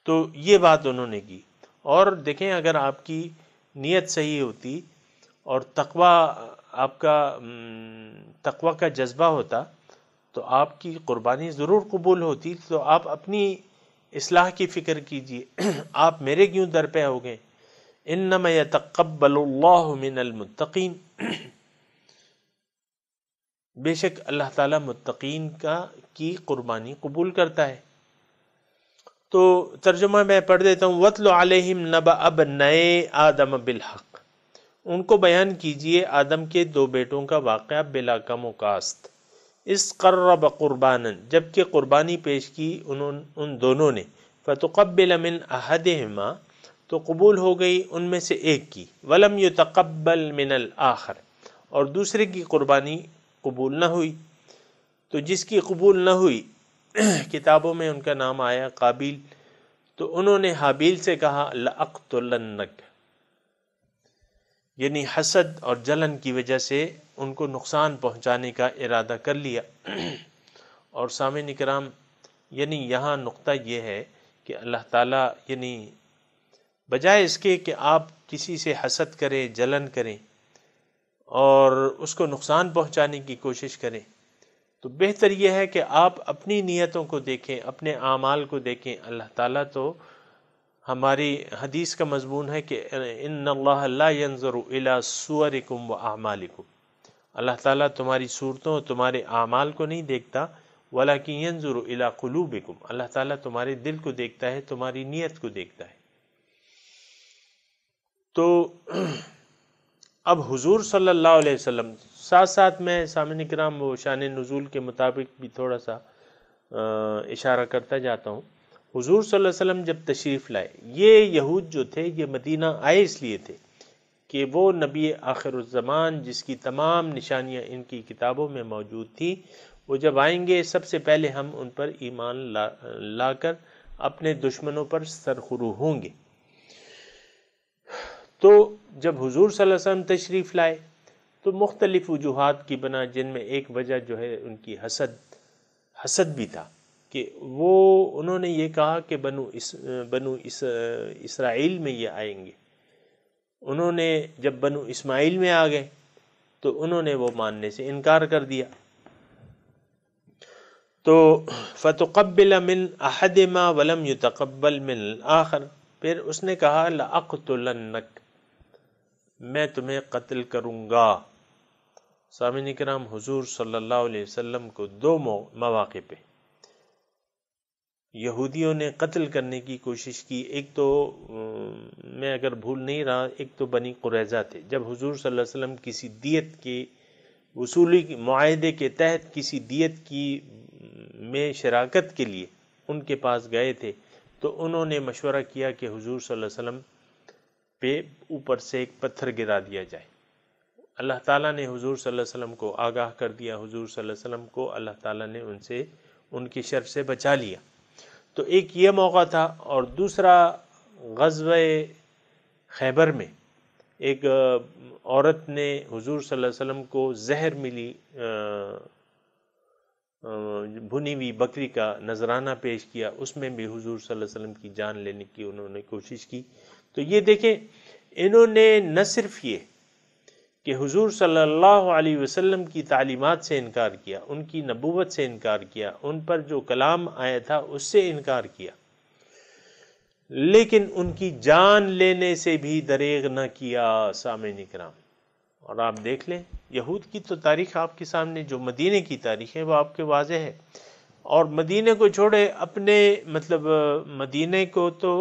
تو یہ بات انہوں نے کی۔ اور دیکھیں اگر آپ کی نیت صحیح ہوتی اور آپ کا تقوی کا جذبہ ہوتا تو آپ کی قربانی ضرور قبول ہوتی۔ تو آپ اپنی اصلاح کی فکر کیجئے، آپ میرے کیوں در پہ ہو گئے؟ انما یتقبل اللہ من المتقین، بے شک اللہ تعالیٰ متقین کی قربانی قبول کرتا ہے۔ تو ترجمہ میں پڑھ دیتا ہوں، وَاتْلُ عَلَيْهِمْ نَبَأَ ابْنَيْ آدَمَ بِالْحَقِّ، ان کو بیان کیجئے آدم کے دو بیٹوں کا واقعہ بلا کم و کاست۔ اِذْ قَرَّبَ قُرْبَانًا، جبکہ قربانی پیش کی ان دونوں نے، فَتُقَبِّلَ مِنْ أَحَدِهِمَا، تو قبول ہو گئی ان میں سے ایک کی، وَلَمْ يُتَقَبَّلْ مِنَ الْآخَرِ، اور دوسرے کی قربانی قبول نہ ہوئی۔ تو جس کی قبول نہ ہوئی کتابوں میں ان کا نام آیا قابیل، تو انہوں نے حابیل سے کہا لَأَقْتُلَنَّكَ، یعنی حسد اور جلن کی وجہ سے ان کو نقصان پہنچانے کا ارادہ کر لیا۔ اور سامعین کرام، یعنی یہاں نقطہ یہ ہے کہ اللہ تعالیٰ یعنی بجائے اس کے کہ آپ کسی سے حسد کریں، جلن کریں اور اس کو نقصان پہنچانے کی کوشش کریں، تو بہتر یہ ہے کہ آپ اپنی نیتوں کو دیکھیں، اپنے اعمال کو دیکھیں۔ اللہ تعالیٰ تو ہماری حدیث کا مضمون ہے کہ ان اللہ لا ينظر الى صورکم واعمالکم، اللہ تعالیٰ تمہاری صورتوں، تمہارے اعمال کو نہیں دیکھتا، ولکن ينظر الى قلوبکم، اللہ تعالیٰ تمہارے دل کو دیکھتا ہے، تمہاری نیت کو دیکھتا ہے۔ تو اب حضور صلی اللہ علیہ وسلم، ساتھ ساتھ میں سامعین کرام وہ شان نزول کے مطابق بھی تھوڑا سا اشارہ کرتا جاتا ہوں۔ حضور صلی اللہ علیہ وسلم جب تشریف لائے، یہ یہود جو تھے یہ مدینہ آئے اس لیے تھے کہ وہ نبی آخر الزمان جس کی تمام نشانیاں ان کی کتابوں میں موجود تھی، وہ جب آئیں گے سب سے پہلے ہم ان پر ایمان لا کر اپنے دشمنوں پر سرخرو ہوں گے۔ تو جب حضور صلی اللہ علیہ وسلم تشریف لائے تو مختلف وجوہات کی بنا، جن میں ایک وجہ جو ہے ان کی حسد بھی تھا کہ انہوں نے یہ کہا کہ بنو اسرائیل میں یہ آئیں گے۔ انہوں نے جب بنو اسماعیل میں آ گئے تو انہوں نے وہ ماننے سے انکار کر دیا۔ تو فَتُقَبِّلَ مِنْ أَحَدِهِمَا وَلَمْ يُتَقَبَّلْ مِنْ الْآخَرِ، پھر اس نے کہا لَأَقْتُلَنَّكَ، میں تمہیں قتل کروں گا۔ سامعین کرام، حضور صلی اللہ علیہ وسلم کو دو مواقع پہ یہودیوں نے قتل کرنے کی کوشش کی۔ ایک تو میں اگر بھول نہیں رہا، ایک تو بنی قریظہ تھے، جب حضور صلی اللہ علیہ وسلم کسی دیت کے وصولی معاہدے کے تحت کسی دیت کی میں شراکت کے لیے ان کے پاس گئے تھے، تو انہوں نے مشورہ کیا کہ حضور صلی اللہ علیہ وسلم پہ اوپر سے ایک پتھر گرا دیا جائے۔ اللہ تعالیٰ نے حضور صلی اللہ علیہ وسلم کو آگاہ کر دیا، حضور صلی اللہ علیہ وسلم کو اللہ تعالیٰ نے ان کی شر سے بچا لیا۔ تو ایک یہ موقع تھا، اور دوسرا غزوہ خیبر میں ایک عورت نے حضور صلی اللہ علیہ وسلم کو زہر ملی بھنی ہوئی بکری کا نذرانہ پیش کیا، اس میں بھی حضور صلی اللہ علیہ وسلم کی جان لینے کی انہوں نے کوشش کی۔ تو یہ دیکھیں، انہوں نے نہ صرف یہ کہ حضور صلی اللہ علیہ وسلم کی تعلیمات سے انکار کیا، ان کی نبوت سے انکار کیا، ان پر جو کلام آیا تھا اس سے انکار کیا، لیکن ان کی جان لینے سے بھی دریغ نہ کیا سامعین کرام۔ اور آپ دیکھ لیں، یہود کی تو تاریخ آپ کے سامنے، جو مدینے کی تاریخ ہے وہ آپ کے واضح ہے۔ اور مدینے کو چھوڑے، اپنے مطلب مدینے کو تو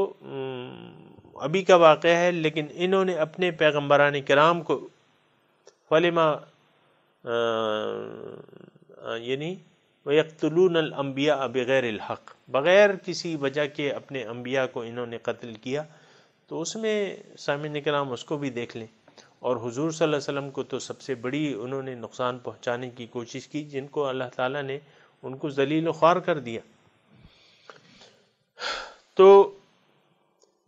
ابھی کا واقعہ ہے، لیکن انہوں نے اپنے پیغمبران کرام کو فلما یعنی وَيَقْتُلُونَ الْأَنْبِيَاءَ بِغَيْرِ الْحَقِّ، بغیر کسی وجہ کے اپنے انبیاء کو انہوں نے قتل کیا۔ تو اس میں سامعین کرام اس کو بھی دیکھ لیں۔ اور حضور صلی اللہ علیہ وسلم کو تو سب سے بڑی انہوں نے نقصان پہنچانے کی کوشش کی، جن کو اللہ تعالیٰ نے ان کو ذلیل و خوار کر دیا۔ تو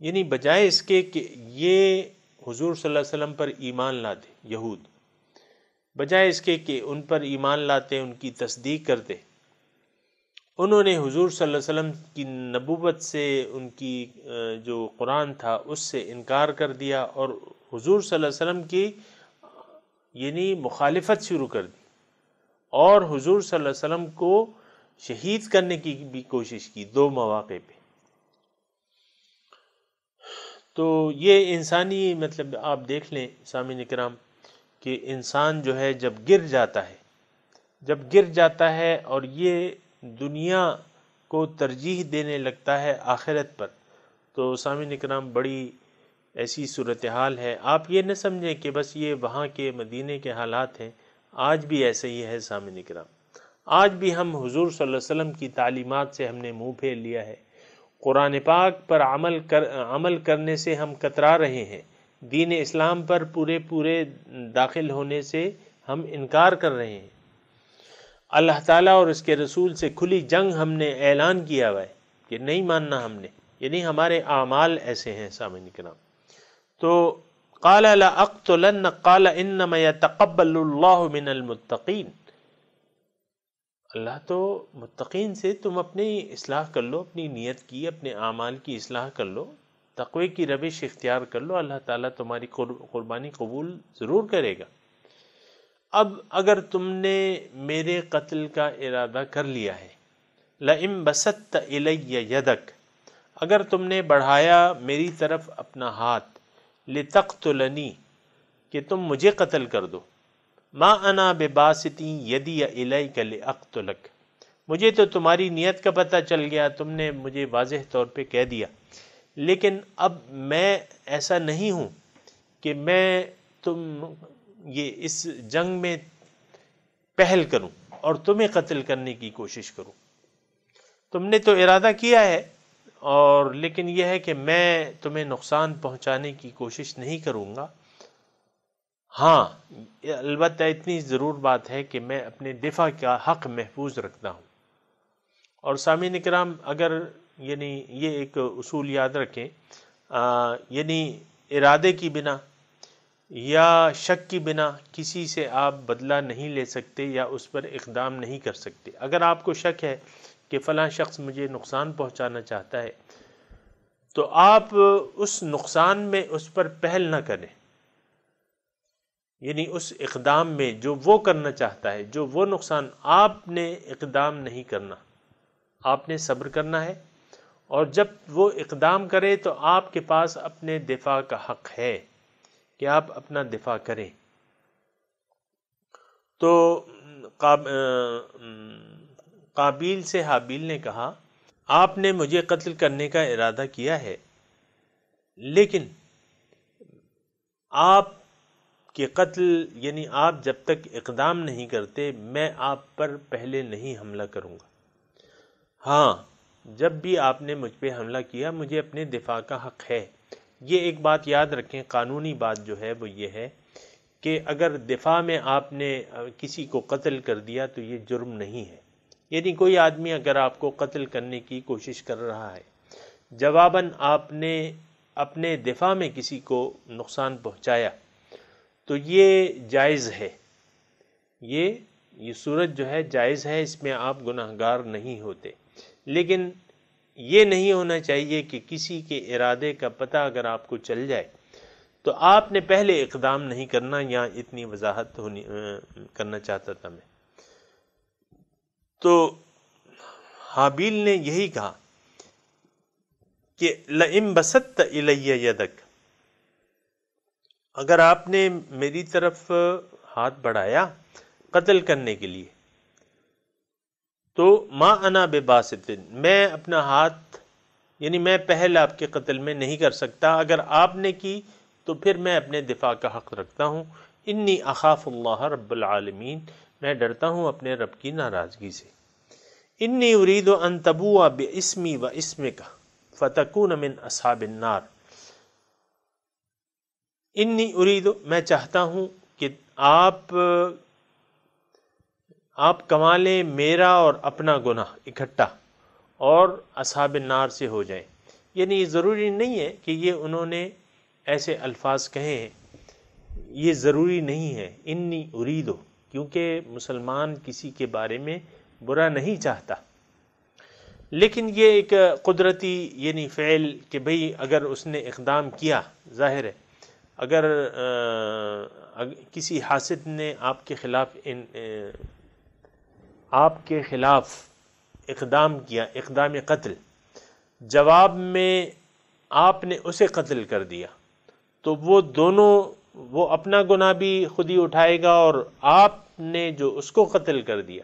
یعنی بجائے اس کے کہ یہ حضور صلی اللہ علیہ وسلم پر ایمان لاتے یہود، بجائے اس کے کہ ان پر ایمان لاتے، ان کی تصدیق کرتے، انہوں نے حضور صلی اللہ علیہ وسلم کی نبوت سے، ان کی جو قرآن تھا اس سے انکار کر دیا، اور حضور صلی اللہ علیہ وسلم کی یعنی مخالفت شروع کر دی، اور حضور صلی اللہ علیہ وسلم کو شہید کرنے کی بھی کوشش کی 2 مواقع پہ۔ تو یہ انسانی مطلب آپ دیکھ لیں سامعین کرام کہ انسان جو ہے جب گر جاتا ہے اور یہ دنیا کو ترجیح دینے لگتا ہے آخرت پر، تو سامعین کرام بڑی ایسی صورتحال ہے۔ آپ یہ نہ سمجھیں کہ بس یہ وہاں کے مدینے کے حالات ہیں، آج بھی ایسے ہی ہے سامعین کرام۔ آج بھی ہم حضور صلی اللہ علیہ وسلم کی تعلیمات سے ہم نے منہ پھیر لیا ہے، قرآن پاک پر عمل کرنے سے ہم کترا رہے ہیں، دین اسلام پر پورے داخل ہونے سے ہم انکار کر رہے ہیں۔ اللہ تعالیٰ اور اس کے رسول سے کھلی جنگ ہم نے اعلان کیا ہوا ہے کہ نہیں ماننا ہم نے، یعنی ہمارے اعمال ایسے ہیں سامعین کرام۔ تو قال لأقتلن قال انما يتقبل اللہ من المتقین، اللہ تو متقین سے تم اپنی اصلاح کر لو، اپنی نیت کی، اپنے اعمال کی اصلاح کر لو، تقوی کی روش اختیار کر لو، اللہ تعالیٰ تمہاری قربانی قبول ضرور کرے گا۔ اب اگر تم نے میرے قتل کا ارادہ کر لیا ہے، لئن بسطت الی یدک، اگر تم نے بڑھایا میری طرف اپنا ہاتھ، لتقتلنی، کہ تم مجھے قتل کر دو، ما انا بباسط یدی الیک لاقتلک، مجھے تو تمہاری نیت کا پتہ چل گیا، تم نے مجھے واضح طور پہ کہہ دیا، لیکن اب میں ایسا نہیں ہوں کہ میں یہ اس جنگ میں پہل کروں اور تمہیں قتل کرنے کی کوشش کروں۔ تم نے تو ارادہ کیا ہے، اور لیکن یہ ہے کہ میں تمہیں نقصان پہنچانے کی کوشش نہیں کروں گا۔ ہاں البتہ اتنی ضرور بات ہے کہ میں اپنے دفاع کا حق محفوظ رکھتا ہوں۔ اور سامعین کرام، اگر یعنی یہ ایک اصول یاد رکھیں، یعنی ارادے کی بنا یا شک کی بنا کسی سے آپ بدلہ نہیں لے سکتے یا اس پر اقدام نہیں کر سکتے۔ اگر آپ کو شک ہے کہ فلاں شخص مجھے نقصان پہنچانا چاہتا ہے، تو آپ اس نقصان میں اس پر پہل نہ کریں، یعنی اس اقدام میں جو وہ کرنا چاہتا ہے، جو وہ نقصان، آپ نے اقدام نہیں کرنا، آپ نے صبر کرنا ہے، اور جب وہ اقدام کرے تو آپ کے پاس اپنے دفاع کا حق ہے کہ آپ اپنا دفاع کریں۔ تو قابیل سے حابیل نے کہا، آپ نے مجھے قتل کرنے کا ارادہ کیا ہے، لیکن آپ کے قتل یعنی آپ جب تک اقدام نہیں کرتے، میں آپ پر پہلے نہیں حملہ کروں گا۔ ہاں جب بھی آپ نے مجھ پہ حملہ کیا، مجھے اپنے دفاع کا حق ہے۔ یہ ایک بات یاد رکھیں، قانونی بات جو ہے وہ یہ ہے کہ اگر دفاع میں آپ نے کسی کو قتل کر دیا تو یہ جرم نہیں ہے۔ یعنی کوئی آدمی اگر آپ کو قتل کرنے کی کوشش کر رہا ہے، جواباً آپ نے اپنے دفاع میں کسی کو نقصان پہنچایا، تو یہ جائز ہے، یہ یہ صورت جو ہے جائز ہے، اس میں آپ گناہگار نہیں ہوتے، لیکن یہ نہیں ہونا چاہیے کہ کسی کے ارادے کا پتہ اگر آپ کو چل جائے تو آپ نے پہلے اقدام نہیں کرنا، یا اتنی وضاحت کرنا چاہتا تھا میں۔ تو حابیل نے یہی کہا کہ لئن بسطت الی یدک، اگر آپ نے میری طرف ہاتھ بڑھایا قتل کرنے کے لیے، تو ما انا بباسط، میں اپنا ہاتھ یعنی میں پہل آپ کے قتل میں نہیں کر سکتا، اگر آپ نے کی تو پھر میں اپنے دفاع کا حق رکھتا ہوں۔ انی اخاف اللہ رب العالمین، میں ڈرتا ہوں اپنے رب کی ناراضگی سے۔ انی ارید ان تبوء باسمی و اسمک فتکون من اصحاب النار، انی ارید، میں چاہتا ہوں کہ آپ کما لیں میرا اور اپنا گناہ اکٹھا اور اصحاب النار سے ہو جائیں۔ یعنی یہ ضروری نہیں ہے کہ یہ انہوں نے ایسے الفاظ کہے ہیں، یہ ضروری نہیں ہے انی اریدو، کیونکہ مسلمان کسی کے بارے میں برا نہیں چاہتا، لیکن یہ ایک قدرتی یعنی فعل کہ بھئی اگر اس نے اقدام کیا، ظاہر ہے اگر کسی حاسد نے آپ کے خلاف اقدام کیا، اقدام قتل، جواب میں آپ نے اسے قتل کر دیا، تو وہ اپنا گناہ بھی خود ہی اٹھائے گا، اور آپ نے جو اس کو قتل کر دیا،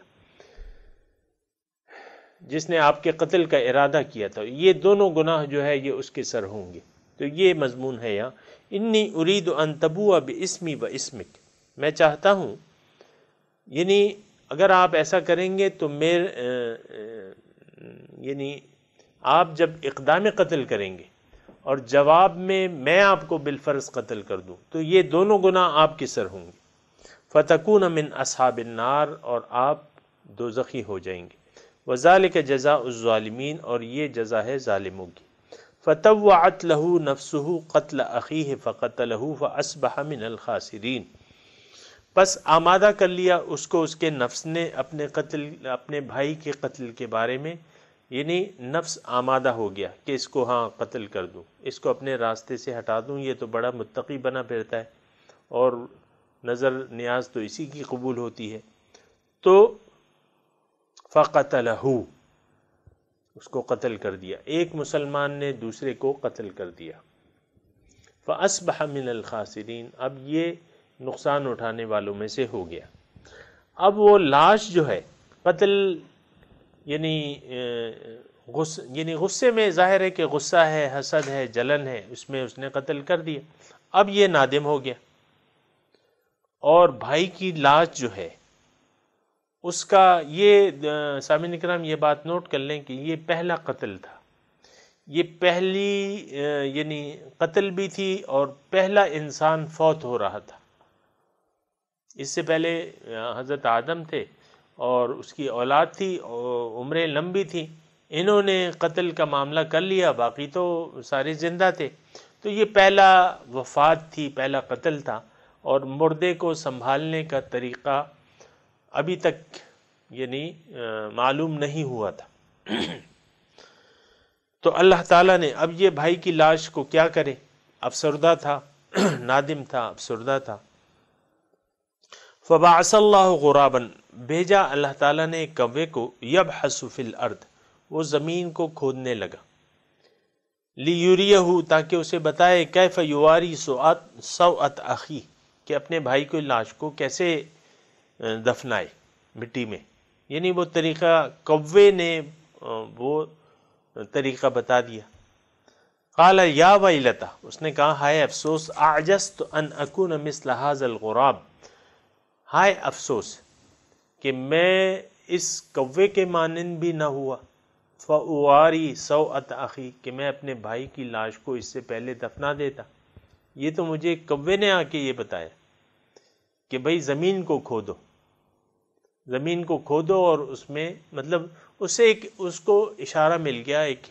جس نے آپ کے قتل کا ارادہ کیا تھا، یہ دونوں گناہ جو ہے یہ اس کے سر ہوں گے۔ تو یہ مضمون ہے یہاں، انی ارید ان تبوء باسمی و اسمک، میں چاہتا ہوں، یعنی اگر آپ ایسا کریں گے تو یعنی آپ جب اقدام قتل کریں گے اور جواب میں آپ کو بالفرض قتل کر دوں، تو یہ دونوں گناہ آپ کے سر ہوں گے۔ فتکون من اصحاب النار، اور آپ دوزخی ہو جائیں گے۔ وذالک جزاء الظالمین، اور یہ جزا ہے ظالموں کی۔ فطوعت له نفسه قتل اخیہ فقتلہ فاصبح من الخاسرین، پس آمادہ کر لیا اس کو اس کے نفس نے اپنے بھائی کے قتل کے بارے میں، یعنی نفس آمادہ ہو گیا کہ اس کو قتل کر دوں، اس کو اپنے راستے سے ہٹا دوں، یہ تو بڑا متقی بنا پھرتا ہے اور نظر نیاز تو اسی کی قبول ہوتی ہے۔ تو فقتلہ، اس کو قتل کر دیا، ایک مسلمان نے دوسرے کو قتل کر دیا۔ فاصبح من الخاسرین، اب یہ نقصان اٹھانے والوں میں سے ہو گیا۔ اب وہ لاش جو ہے قتل یعنی غصے میں، ظاہر ہے کہ غصہ ہے، حسد ہے، جلن ہے، اس میں اس نے قتل کر دیا، اب یہ نادم ہو گیا، اور بھائی کی لاش جو ہے اس کا، یہ سامعین اکرام یہ بات نوٹ کر لیں کہ یہ پہلا قتل تھا، یہ پہلی یعنی قتل بھی تھی، اور پہلا انسان فوت ہو رہا تھا۔ اس سے پہلے حضرت آدم تھے اور اس کی اولاد تھی، عمریں لمبی تھی، انہوں نے قتل کا معاملہ کر لیا، باقی تو سارے زندہ تھے، تو یہ پہلا وفات تھی، پہلا قتل تھا، اور مردے کو سنبھالنے کا طریقہ ابھی تک یعنی معلوم نہیں ہوا تھا۔ تو اللہ تعالیٰ نے اب یہ بھائی کی لاش کو کیا کرے، افسردہ تھا، نادم تھا، افسردہ تھا۔ فبعث اللہ غرابا، بھیجا اللہ تعالیٰ نے ایک کوے کو، یبحث فی الارض، وہ زمین کو کھودنے لگا، لیریہ، تاکہ اسے بتائے، کیف یواری سوءت اخی، کہ اپنے بھائی کی لاش کو کیسے دفنائے مٹی میں، یعنی وہ طریقہ کوے نے وہ طریقہ بتا دیا۔ قال یا ویلتہ، اس نے کہا ہائے افسوس، اعجزت ان اکون مثل ھذا الغراب، ہائے افسوس کہ میں اس کوے کے مانند بھی نہ ہوا، فاواری سوءت اخی، کہ میں اپنے بھائی کی لاش کو اس سے پہلے دفنا دیتا، یہ تو مجھے کوے نے آ کے یہ بتایا کہ بھئی زمین کو کھودو، زمین کو کھودو، اور اس میں مطلب اس کو اشارہ مل گیا، ایک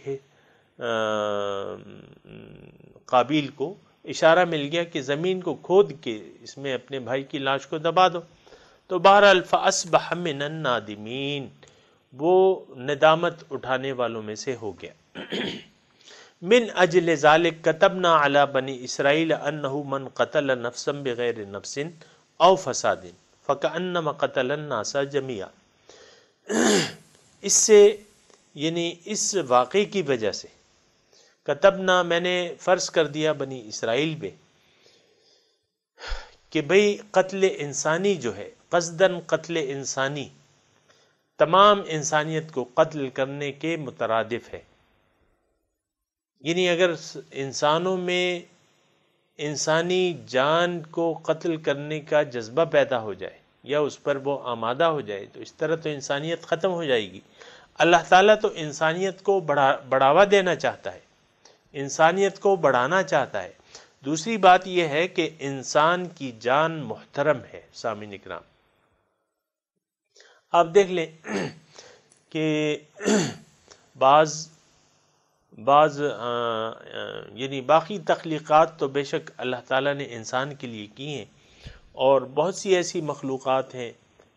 قابیل کو اشارہ مل گیا کہ زمین کو کھود کے اس میں اپنے بھائی کی لاش کو دبا دو۔ تو بہرحال فَأَصْبَحَ مِنَ النَّادِمِينَ، وہ ندامت اٹھانے والوں میں سے ہو گیا۔ من اجل ذالک کتبنا علی بنی اسرائیل انہ من قتل نفسا بغیر نفس او فساد فکأنما قتل الناس جميعا، اس سے یعنی اس واقعے کی وجہ سے کتبنا، میں نے فرض کر دیا بنی اسرائیل پہ کہ بھئی قتل انسانی جو ہے، قصداً قتل انسانی تمام انسانیت کو قتل کرنے کے مترادف ہے۔ یعنی اگر انسانوں میں انسانی جان کو قتل کرنے کا جذبہ پیدا ہو جائے یا اس پر وہ آمادہ ہو جائے تو اس طرح تو انسانیت ختم ہو جائے گی۔ اللہ تعالیٰ تو انسانیت کو بڑھاوا دینا چاہتا ہے، انسانیت کو بڑھانا چاہتا ہے۔ دوسری بات یہ ہے کہ انسان کی جان محترم ہے۔ سامعین اکرام، آپ دیکھ لیں کہ بعض یعنی باقی تخلیقات تو بے شک اللہ تعالیٰ نے انسان کے لیے کی ہیں، اور بہت سی ایسی مخلوقات ہیں،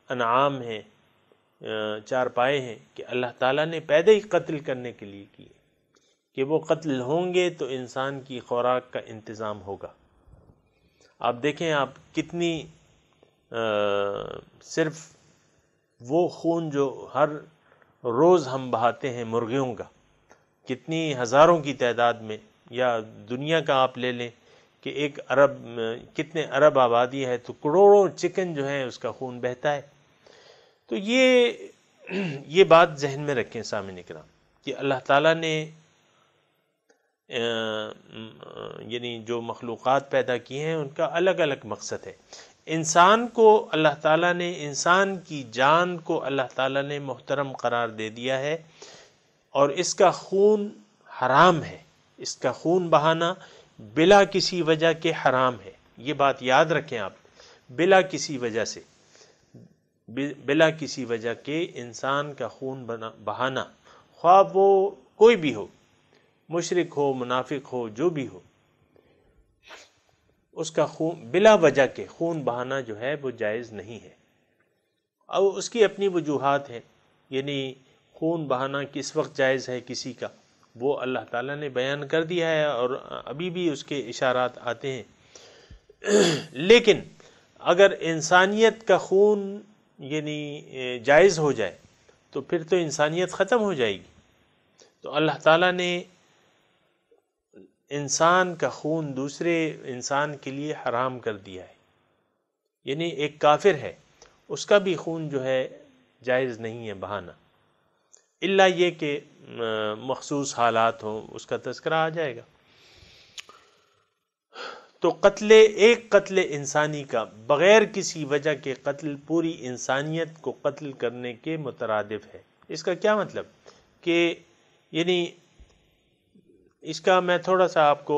انعام ہیں، چارپائے ہیں کہ اللہ تعالیٰ نے پیدا ہی قتل کرنے کے لیے کیے کہ وہ قتل ہوں گے تو انسان کی خوراک کا انتظام ہوگا۔ آپ دیکھیں، آپ کتنی صرف وہ خون جو ہر روز ہم بہاتے ہیں مرغیوں کا، کتنی ہزاروں کی تعداد میں، یا دنیا کا آپ لے لیں کہ ایک ارب، کتنے ارب آبادی ہے تو کروڑوں چکن جو ہیں اس کا خون بہتا ہے۔ تو یہ بات ذہن میں رکھیں سامعین اکرام کہ اللہ تعالیٰ نے یعنی جو مخلوقات پیدا کی ہیں ان کا الگ الگ مقصد ہے۔ انسان کو اللہ تعالیٰ نے، انسان کی جان کو اللہ تعالیٰ نے محترم قرار دے دیا ہے، اور اس کا خون حرام ہے، اس کا خون بہانا بلا کسی وجہ کے حرام ہے۔ یہ بات یاد رکھیں آپ، بلا کسی وجہ سے، بلا کسی وجہ کے انسان کا خون بہانا، خواہ وہ کوئی بھی ہو، مشرک ہو، منافق ہو، جو بھی ہو، اس کا خون بلا وجہ کے خون بہانا جو ہے وہ جائز نہیں ہے۔ اور اس کی اپنی وجوہات ہیں، یعنی خون بہانا کس وقت جائز ہے کسی کا، وہ اللہ تعالیٰ نے بیان کر دیا ہے، اور ابھی بھی اس کے اشارات آتے ہیں۔ لیکن اگر انسانیت کا خون یعنی جائز ہو جائے تو پھر تو انسانیت ختم ہو جائے گی۔ تو اللہ تعالیٰ نے انسان کا خون دوسرے انسان کے لیے حرام کر دیا ہے، یعنی ایک کافر ہے اس کا بھی خون جو ہے جائز نہیں ہے بہانا، الا یہ کہ مخصوص حالات ہوں، اس کا تذکرہ آ جائے گا۔ تو ایک قتل انسانی کا بغیر کسی وجہ کے قتل پوری انسانیت کو قتل کرنے کے مترادف ہے۔ اس کا کیا مطلب کہ یعنی اس کا میں تھوڑا سا آپ کو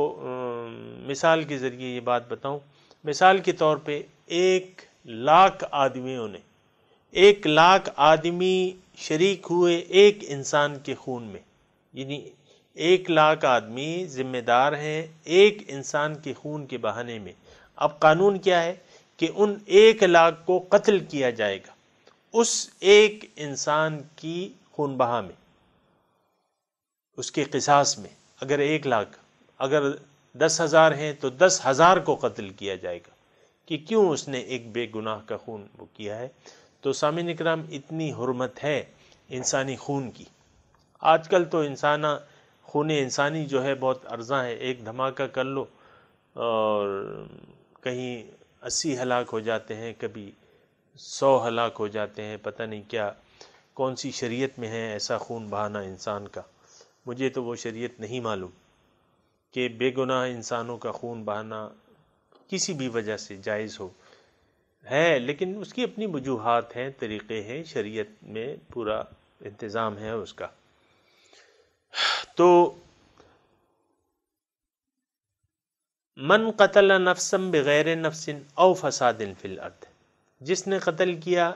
مثال کے ذریعے یہ بات بتاؤں۔ مثال کے طور پہ 1,00,000 آدمیوں نے، 1,00,000 آدمی شریک ہوئے ایک انسان کے خون میں، یعنی 1,00,000 آدمی ذمہ دار ہیں ایک انسان کے خون کے بہانے میں۔ اب قانون کیا ہے کہ ان 1,00,000 کو قتل کیا جائے گا اس ایک انسان کی خون بہا میں، اس کے قصاص میں۔ اگر 1,00,000، اگر 10,000 ہیں تو 10,000 کو قتل کیا جائے گا، کہ کیوں اس نے ایک بے گناہ کا خون وہ کیا ہے۔ تو سامعین اکرام، اتنی حرمت ہے انسانی خون کی۔ آج کل تو خون انسانی جو ہے بہت ارزاں ہے، ایک دھماکہ کر لو اور کہیں 80 ہلاک ہو جاتے ہیں، کبھی 100 ہلاک ہو جاتے ہیں، پتہ نہیں کیا کون سی شریعت میں ہے ایسا خون بہانا انسان کا۔ مجھے تو وہ شریعت نہیں معلوم کہ بے گناہ انسانوں کا خون بہانا کسی بھی وجہ سے جائز ہے، لیکن اس کی اپنی وجوہات ہیں، طریقے ہیں، شریعت میں پورا انتظام ہے اس کا۔ تو من قتل نفسا بغیر نفس او فساد فی الارض، جس نے قتل کیا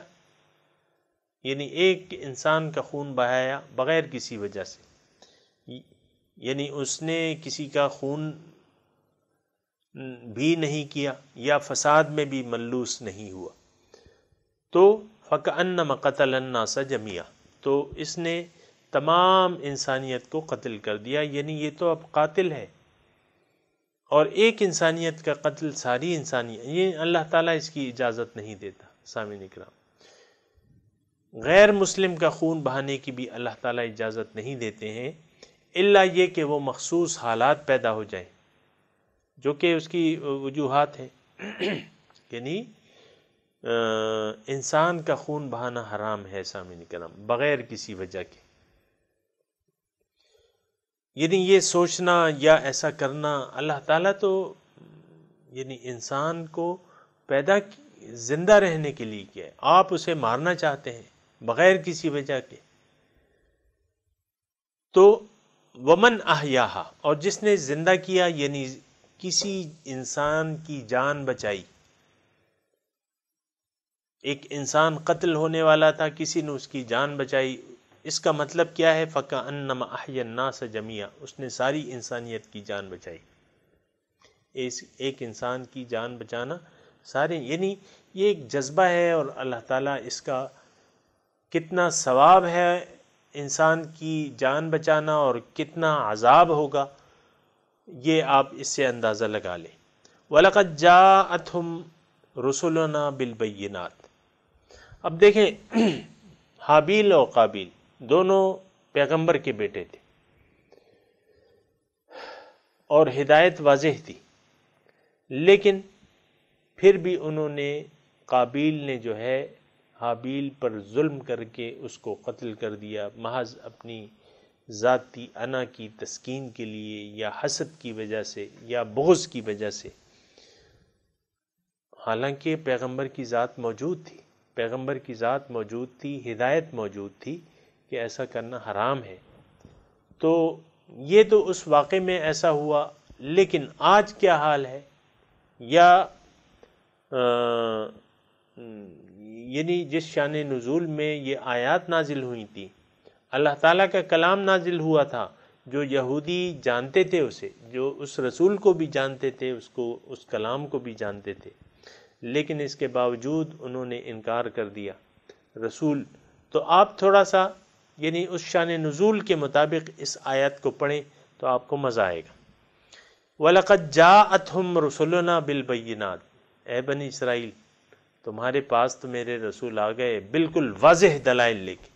یعنی ایک انسان کا خون بہایا بغیر کسی وجہ سے، یعنی اس نے کسی کا خون بھی نہیں کیا یا فساد میں بھی ملوث نہیں ہوا، تو فَكَأَنَّمَا قَتَلَ النَّاسَ جَمِيعًا، تو اس نے تمام انسانیت کو قتل کر دیا، یعنی یہ تو اب قاتل ہے، اور ایک انسانیت کا قتل ساری انسانیت، یہ اللہ تعالیٰ اس کی اجازت نہیں دیتا۔ سامعین اکرام، غیر مسلم کا خون بہانے کی بھی اللہ تعالیٰ اجازت نہیں دیتے ہیں، الا یہ کہ وہ مخصوص حالات پیدا ہو جائیں، جو کہ اس کی وجوہات ہیں۔ یعنی انسان کا خون بہانا حرام ہے سامعین کرام، بغیر کسی وجہ کے، یعنی یہ سوچنا یا ایسا کرنا، اللہ تعالیٰ تو یعنی انسان کو پیدا زندہ رہنے کے لیے کیا ہے، آپ اسے مارنا چاہتے ہیں بغیر کسی وجہ کے۔ تو ومن احیاہا، اور جس نے زندہ کیا یعنی کسی انسان کی جان بچائی، ایک انسان قتل ہونے والا تھا، کسی نے اس کی جان بچائی، اس کا مطلب کیا ہے؟ فَكَأَنَّمَا أَحْيَا النَّاسَ جَمِيعًا، اس نے ساری انسانیت کی جان بچائی۔ ایک انسان کی جان بچانا سارے، یعنی یہ ایک جذبہ ہے، اور اللہ تعالیٰ اس کا کتنا ثواب ہے انسان کی جان بچانا اور کتنا عذاب ہوگا، یہ آپ اس سے اندازہ لگا لیں۔ وَلَقَدْ جَاءَتْهُمْ رُسُلُنَا بِالْبَيِّنَاتِ، اب دیکھیں حابیل اور قابیل دونوں پیغمبر کے بیٹے تھے، اور ہدایت واضح تھی، لیکن پھر بھی انہوں نے، قابیل نے جو ہے حابیل پر ظلم کر کے اس کو قتل کر دیا، محض اپنی ذاتی انا کی تسکین کے لیے، یا حسد کی وجہ سے، یا بغض کی وجہ سے، حالانکہ پیغمبر کی ذات موجود تھی، پیغمبر کی ذات موجود تھی، ہدایت موجود تھی کہ ایسا کرنا حرام ہے۔ تو یہ تو اس واقعے میں ایسا ہوا، لیکن آج کیا حال ہے؟ یا یعنی جس شان نزول میں یہ آیات نازل ہوئی تھی، اللہ تعالیٰ کا کلام نازل ہوا تھا، جو یہودی جانتے تھے اسے، جو اس رسول کو بھی جانتے تھے، اس کلام کو بھی جانتے تھے، لیکن اس کے باوجود انہوں نے انکار کر دیا رسول۔ تو آپ تھوڑا سا یعنی اس شان نزول کے مطابق اس آیت کو پڑھیں تو آپ کو مزہ آئے گا۔ وَلَقَدْ جَاءَتْهُمْ رُسُلُنَا بِالْبَيِّنَاتِ، اے بنی اسرائیل تمہارے پاس تو میرے رسول آ گئے بالکل واضح دلائل لے کے۔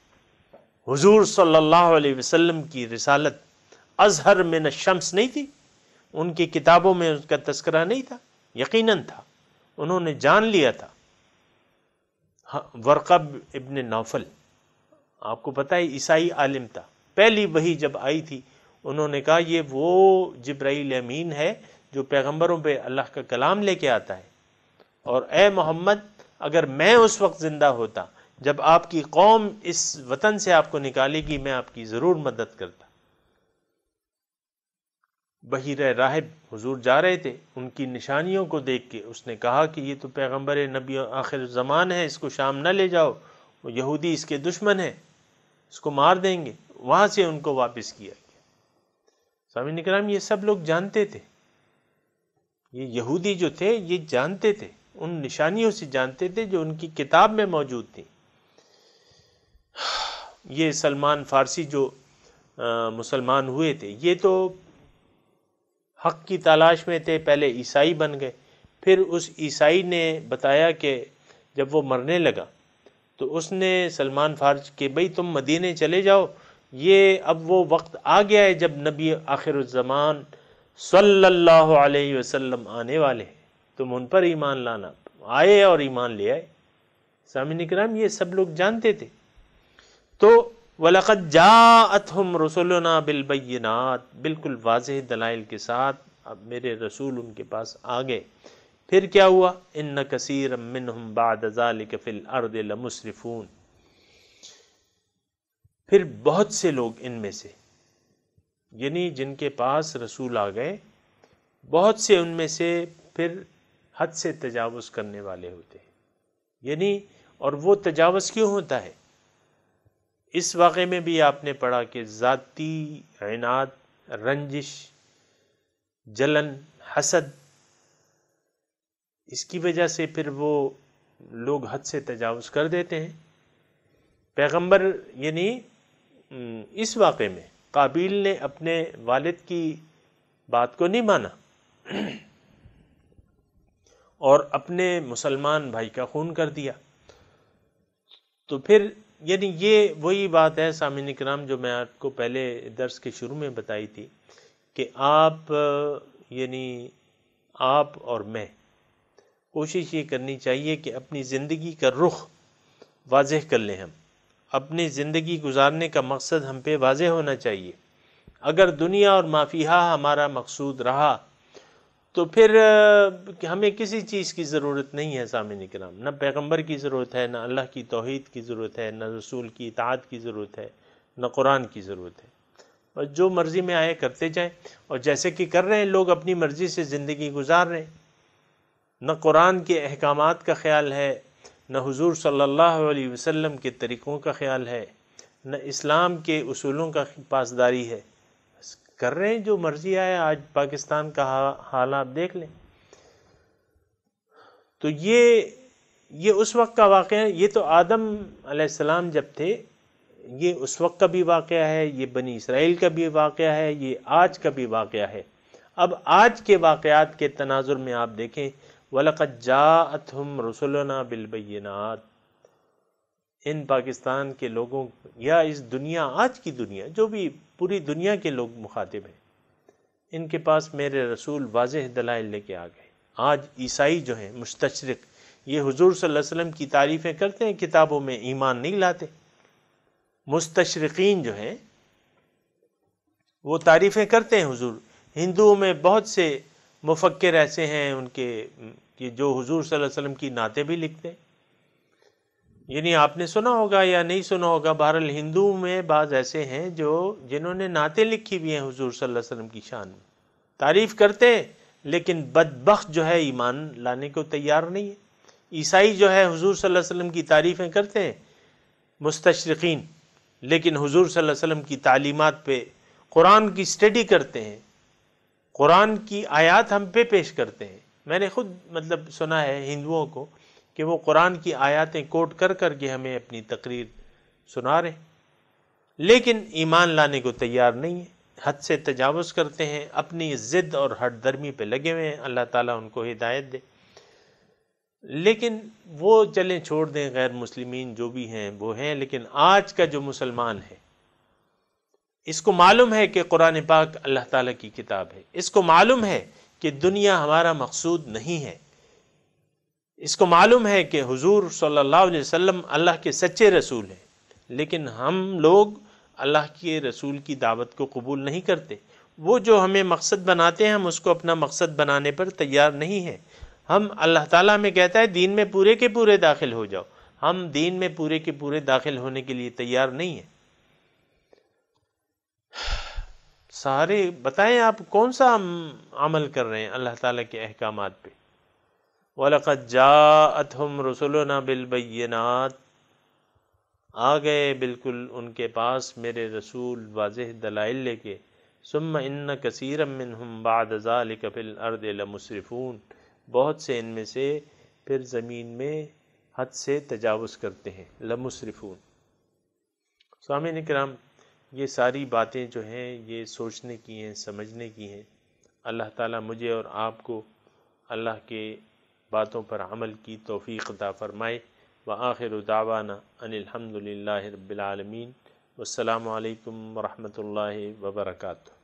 حضور صلی اللہ علیہ وسلم کی رسالت اظہر من الشمس نہیں تھی، ان کی کتابوں میں اس کا تذکرہ نہیں تھا، یقیناً تھا، انہوں نے جان لیا تھا۔ ورقہ ابن نوفل، آپ کو پتہ ہے عیسائی عالم تھا، پہلی وحی جب آئی تھی انہوں نے کہا یہ وہ جبرائیل امین ہے جو پیغمبروں پہ اللہ کا کلام لے کے آتا ہے، اور اے محمد اگر میں اس وقت زندہ ہوتا جب آپ کی قوم اس وطن سے آپ کو نکالے گی، میں آپ کی ضرور مدد کرتا۔ بحیرہ راہب حضور جا رہے تھے، ان کی نشانیوں کو دیکھ کے اس نے کہا کہ یہ تو پیغمبر نبی آخر زمان ہے، اس کو شام نہ لے جاؤ، وہ یہودی اس کے دشمن ہے، اس کو مار دیں گے۔ وہاں سے ان کو واپس کیا گیا۔ سامعین اکرام، یہ سب لوگ جانتے تھے، یہ یہودی جو تھے یہ جانتے تھے، ان نشانیوں سے جانتے تھے جو ان کی کتاب میں موجود تھی۔ یہ سلمان فارسی جو مسلمان ہوئے تھے، یہ تو حق کی تلاش میں تھے، پہلے عیسائی بن گئے، پھر اس عیسائی نے بتایا کہ جب وہ مرنے لگا تو اس نے سلمان فارسی کہ بھئی تم مدینے چلے جاؤ، یہ اب وہ وقت آ گیا ہے جب نبی آخر الزمان صلی اللہ علیہ وسلم آنے والے ہیں، تم ان پر ایمان لانا۔ آئے اور ایمان لے آئے۔ سامعین کرام، یہ سب لوگ جانتے تھے۔ تو وَلَقَدْ جَاءَتْهُمْ رُسُلُنَا بِالْبَيِّنَاتِ، بالکل واضح دلائل کے ساتھ اب میرے رسول ان کے پاس آ گئے۔ پھر کیا ہوا؟ إِنَّ كَثِيرًا مِّنْهُمْ بَعْدَ ذَلِكَ فِي الْأَرْضِ لَمُسْرِفُونَ، پھر بہت سے لوگ ان میں سے، یعنی جن کے پاس رسول آ گئے، بہت سے ان میں سے پھر حد سے تجاوز کرنے والے ہوتے ہیں۔ یعنی اور وہ تجاوز کیوں ہوتا ہے؟ اس واقعے میں بھی آپ نے پڑھا کہ ذاتی عناد، رنجش، جلن، حسد، اس کی وجہ سے پھر وہ لوگ حد سے تجاوز کر دیتے ہیں۔ پیغمبر یعنی اس واقعے میں قابیل نے اپنے والد کی بات کو نہیں مانا اور اپنے مسلمان بھائی کا خون کر دیا، تو پھر یعنی یہ وہی بات ہے سامعین کرام جو میں آپ کو پہلے درس کے شروع میں بتائی تھی کہ آپ یعنی آپ اور میں کوشش یہ کرنی چاہیے کہ اپنی زندگی کا رخ واضح کر لیں، ہم اپنی زندگی گزارنے کا مقصد ہم پہ واضح ہونا چاہیے۔ اگر دنیا اور ما فیہا ہمارا مقصود رہا تو پھر ہمیں کسی چیز کی ضرورت نہیں ہے سامعین کرام، نہ پیغمبر کی ضرورت ہے، نہ اللہ کی توحید کی ضرورت ہے، نہ رسول کی اطاعت کی ضرورت ہے، نہ قرآن کی ضرورت ہے۔ اور جو مرضی میں آئے کرتے جائیں، اور جیسے کہ کر رہے ہیں لوگ اپنی مرضی سے زندگی گزار رہے ہیں، نہ قرآن کے احکامات کا خیال ہے، نہ حضور صلی اللہ علیہ وسلم کے طریقوں کا خیال ہے، نہ اسلام کے اصولوں کا پاسداری ہے، کر رہے ہیں جو مرضی آئے۔ آج پاکستان کا حال آپ دیکھ لیں، تو یہ اس وقت کا واقعہ ہے۔ یہ تو آدم علیہ السلام جب تھے، یہ اس وقت کا بھی واقعہ ہے، یہ بنی اسرائیل کا بھی واقعہ ہے، یہ آج کا بھی واقعہ ہے۔ اب آج کے واقعات کے تناظر میں آپ دیکھیں، وَلَقَدْ جَاءَتْهُمْ رُسُلُنَا بِالْبَيِّنَاتِ، ان پاکستان کے لوگوں یا اس دنیا، آج کی دنیا، جو بھی پوری دنیا کے لوگ مخاطب ہیں، ان کے پاس میرے رسول واضح دلائل لے کے آ گئے۔ آج عیسائی جو ہیں مستشرق، یہ حضور صلی اللہ علیہ وسلم کی تعریفیں کرتے ہیں، کتابوں میں ایمان نہیں لاتے۔ مستشرقین جو ہیں وہ تعریفیں کرتے ہیں حضور۔ ہندوؤں میں بہت سے مفکر ایسے ہیں ان کے کہ جو حضور صلی اللہ علیہ وسلم کی نعتیں بھی لکھتے ہیں، یعنی آپ نے سنا ہوگا یا نہیں سنا ہوگا، بہرحال ہندوؤں میں بعض ایسے ہیں جنہوں نے نعتیں لکھی بھی ہیں حضور صلی اللہ علیہ وسلم کی شان میں، تعریف کرتے ہیں، لیکن بدبخت جو ہے ایمان لانے کو تیار نہیں ہے۔ عیسائی جو ہے حضور صلی اللہ علیہ وسلم کی تعریفیں کرتے ہیں مستشرقین، لیکن حضور صلی اللہ علیہ وسلم کی تعلیمات پہ قرآن کی اسٹڈی کرتے ہیں، قرآن کی آیات ہم پہ پیش کرتے ہیں۔ میں نے خود سنا ہے ہندوؤں کو کہ وہ قرآن کی آیاتیں کوٹ کر کر کے ہمیں اپنی تقریر سنا رہے ہیں، لیکن ایمان لانے کو تیار نہیں ہے، حد سے تجاوز کرتے ہیں، اپنی ضد اور ہٹ درمی پہ لگے ہوئے ہیں۔ اللہ تعالیٰ ان کو ہدایت دے۔ لیکن وہ چلیں چھوڑ دیں، غیر مسلمین جو بھی ہیں وہ ہیں، لیکن آج کا جو مسلمان ہے اس کو معلوم ہے کہ قرآن پاک اللہ تعالیٰ کی کتاب ہے، اس کو معلوم ہے کہ دنیا ہمارا مقصود نہیں ہے، اس کو معلوم ہے کہ حضور صلی اللہ علیہ وسلم اللہ کے سچے رسول ہیں، لیکن ہم لوگ اللہ کے رسول کی دعوت کو قبول نہیں کرتے۔ وہ جو ہمیں مقصد بناتے ہیں ہم اس کو اپنا مقصد بنانے پر تیار نہیں ہیں۔ ہم اللہ تعالیٰ ہمیں کہتا ہے دین میں پورے کے پورے داخل ہو جاؤ، ہم دین میں پورے کے پورے داخل ہونے کے لیے تیار نہیں ہیں۔ سارے بتائیں آپ کون سا عمل کر رہے ہیں اللہ تعالیٰ کے احکامات پہ؟ وَلَقَدْ جَاءَتْهُمْ رُسُلُنَا بِالْبَيِّنَاتِ، آ گئے بالکل ان کے پاس میرے رسول واضح دلائل لے کے۔ ثُمَّ إِنَّ كَثِيرًا مِّنْهُمْ بَعْدَ ذَلِكَ فِي الْأَرْضِ لَمُسْرِفُونَ، بہت سے ان میں سے پھر زمین میں حد سے تجاوز کرتے ہیں، لمسرفون۔ سامعین کرام، یہ ساری باتیں جو ہیں یہ سوچنے کی ہیں، سمجھنے کی ہیں۔ اللہ تعالیٰ مجھے اور آپ کو اللہ کے باتوں پر عمل کی توفیق عطا فرمائے۔ وآخر دعوانا ان الحمد للہ رب العالمین، والسلام علیکم ورحمۃ اللہ وبرکاتہ۔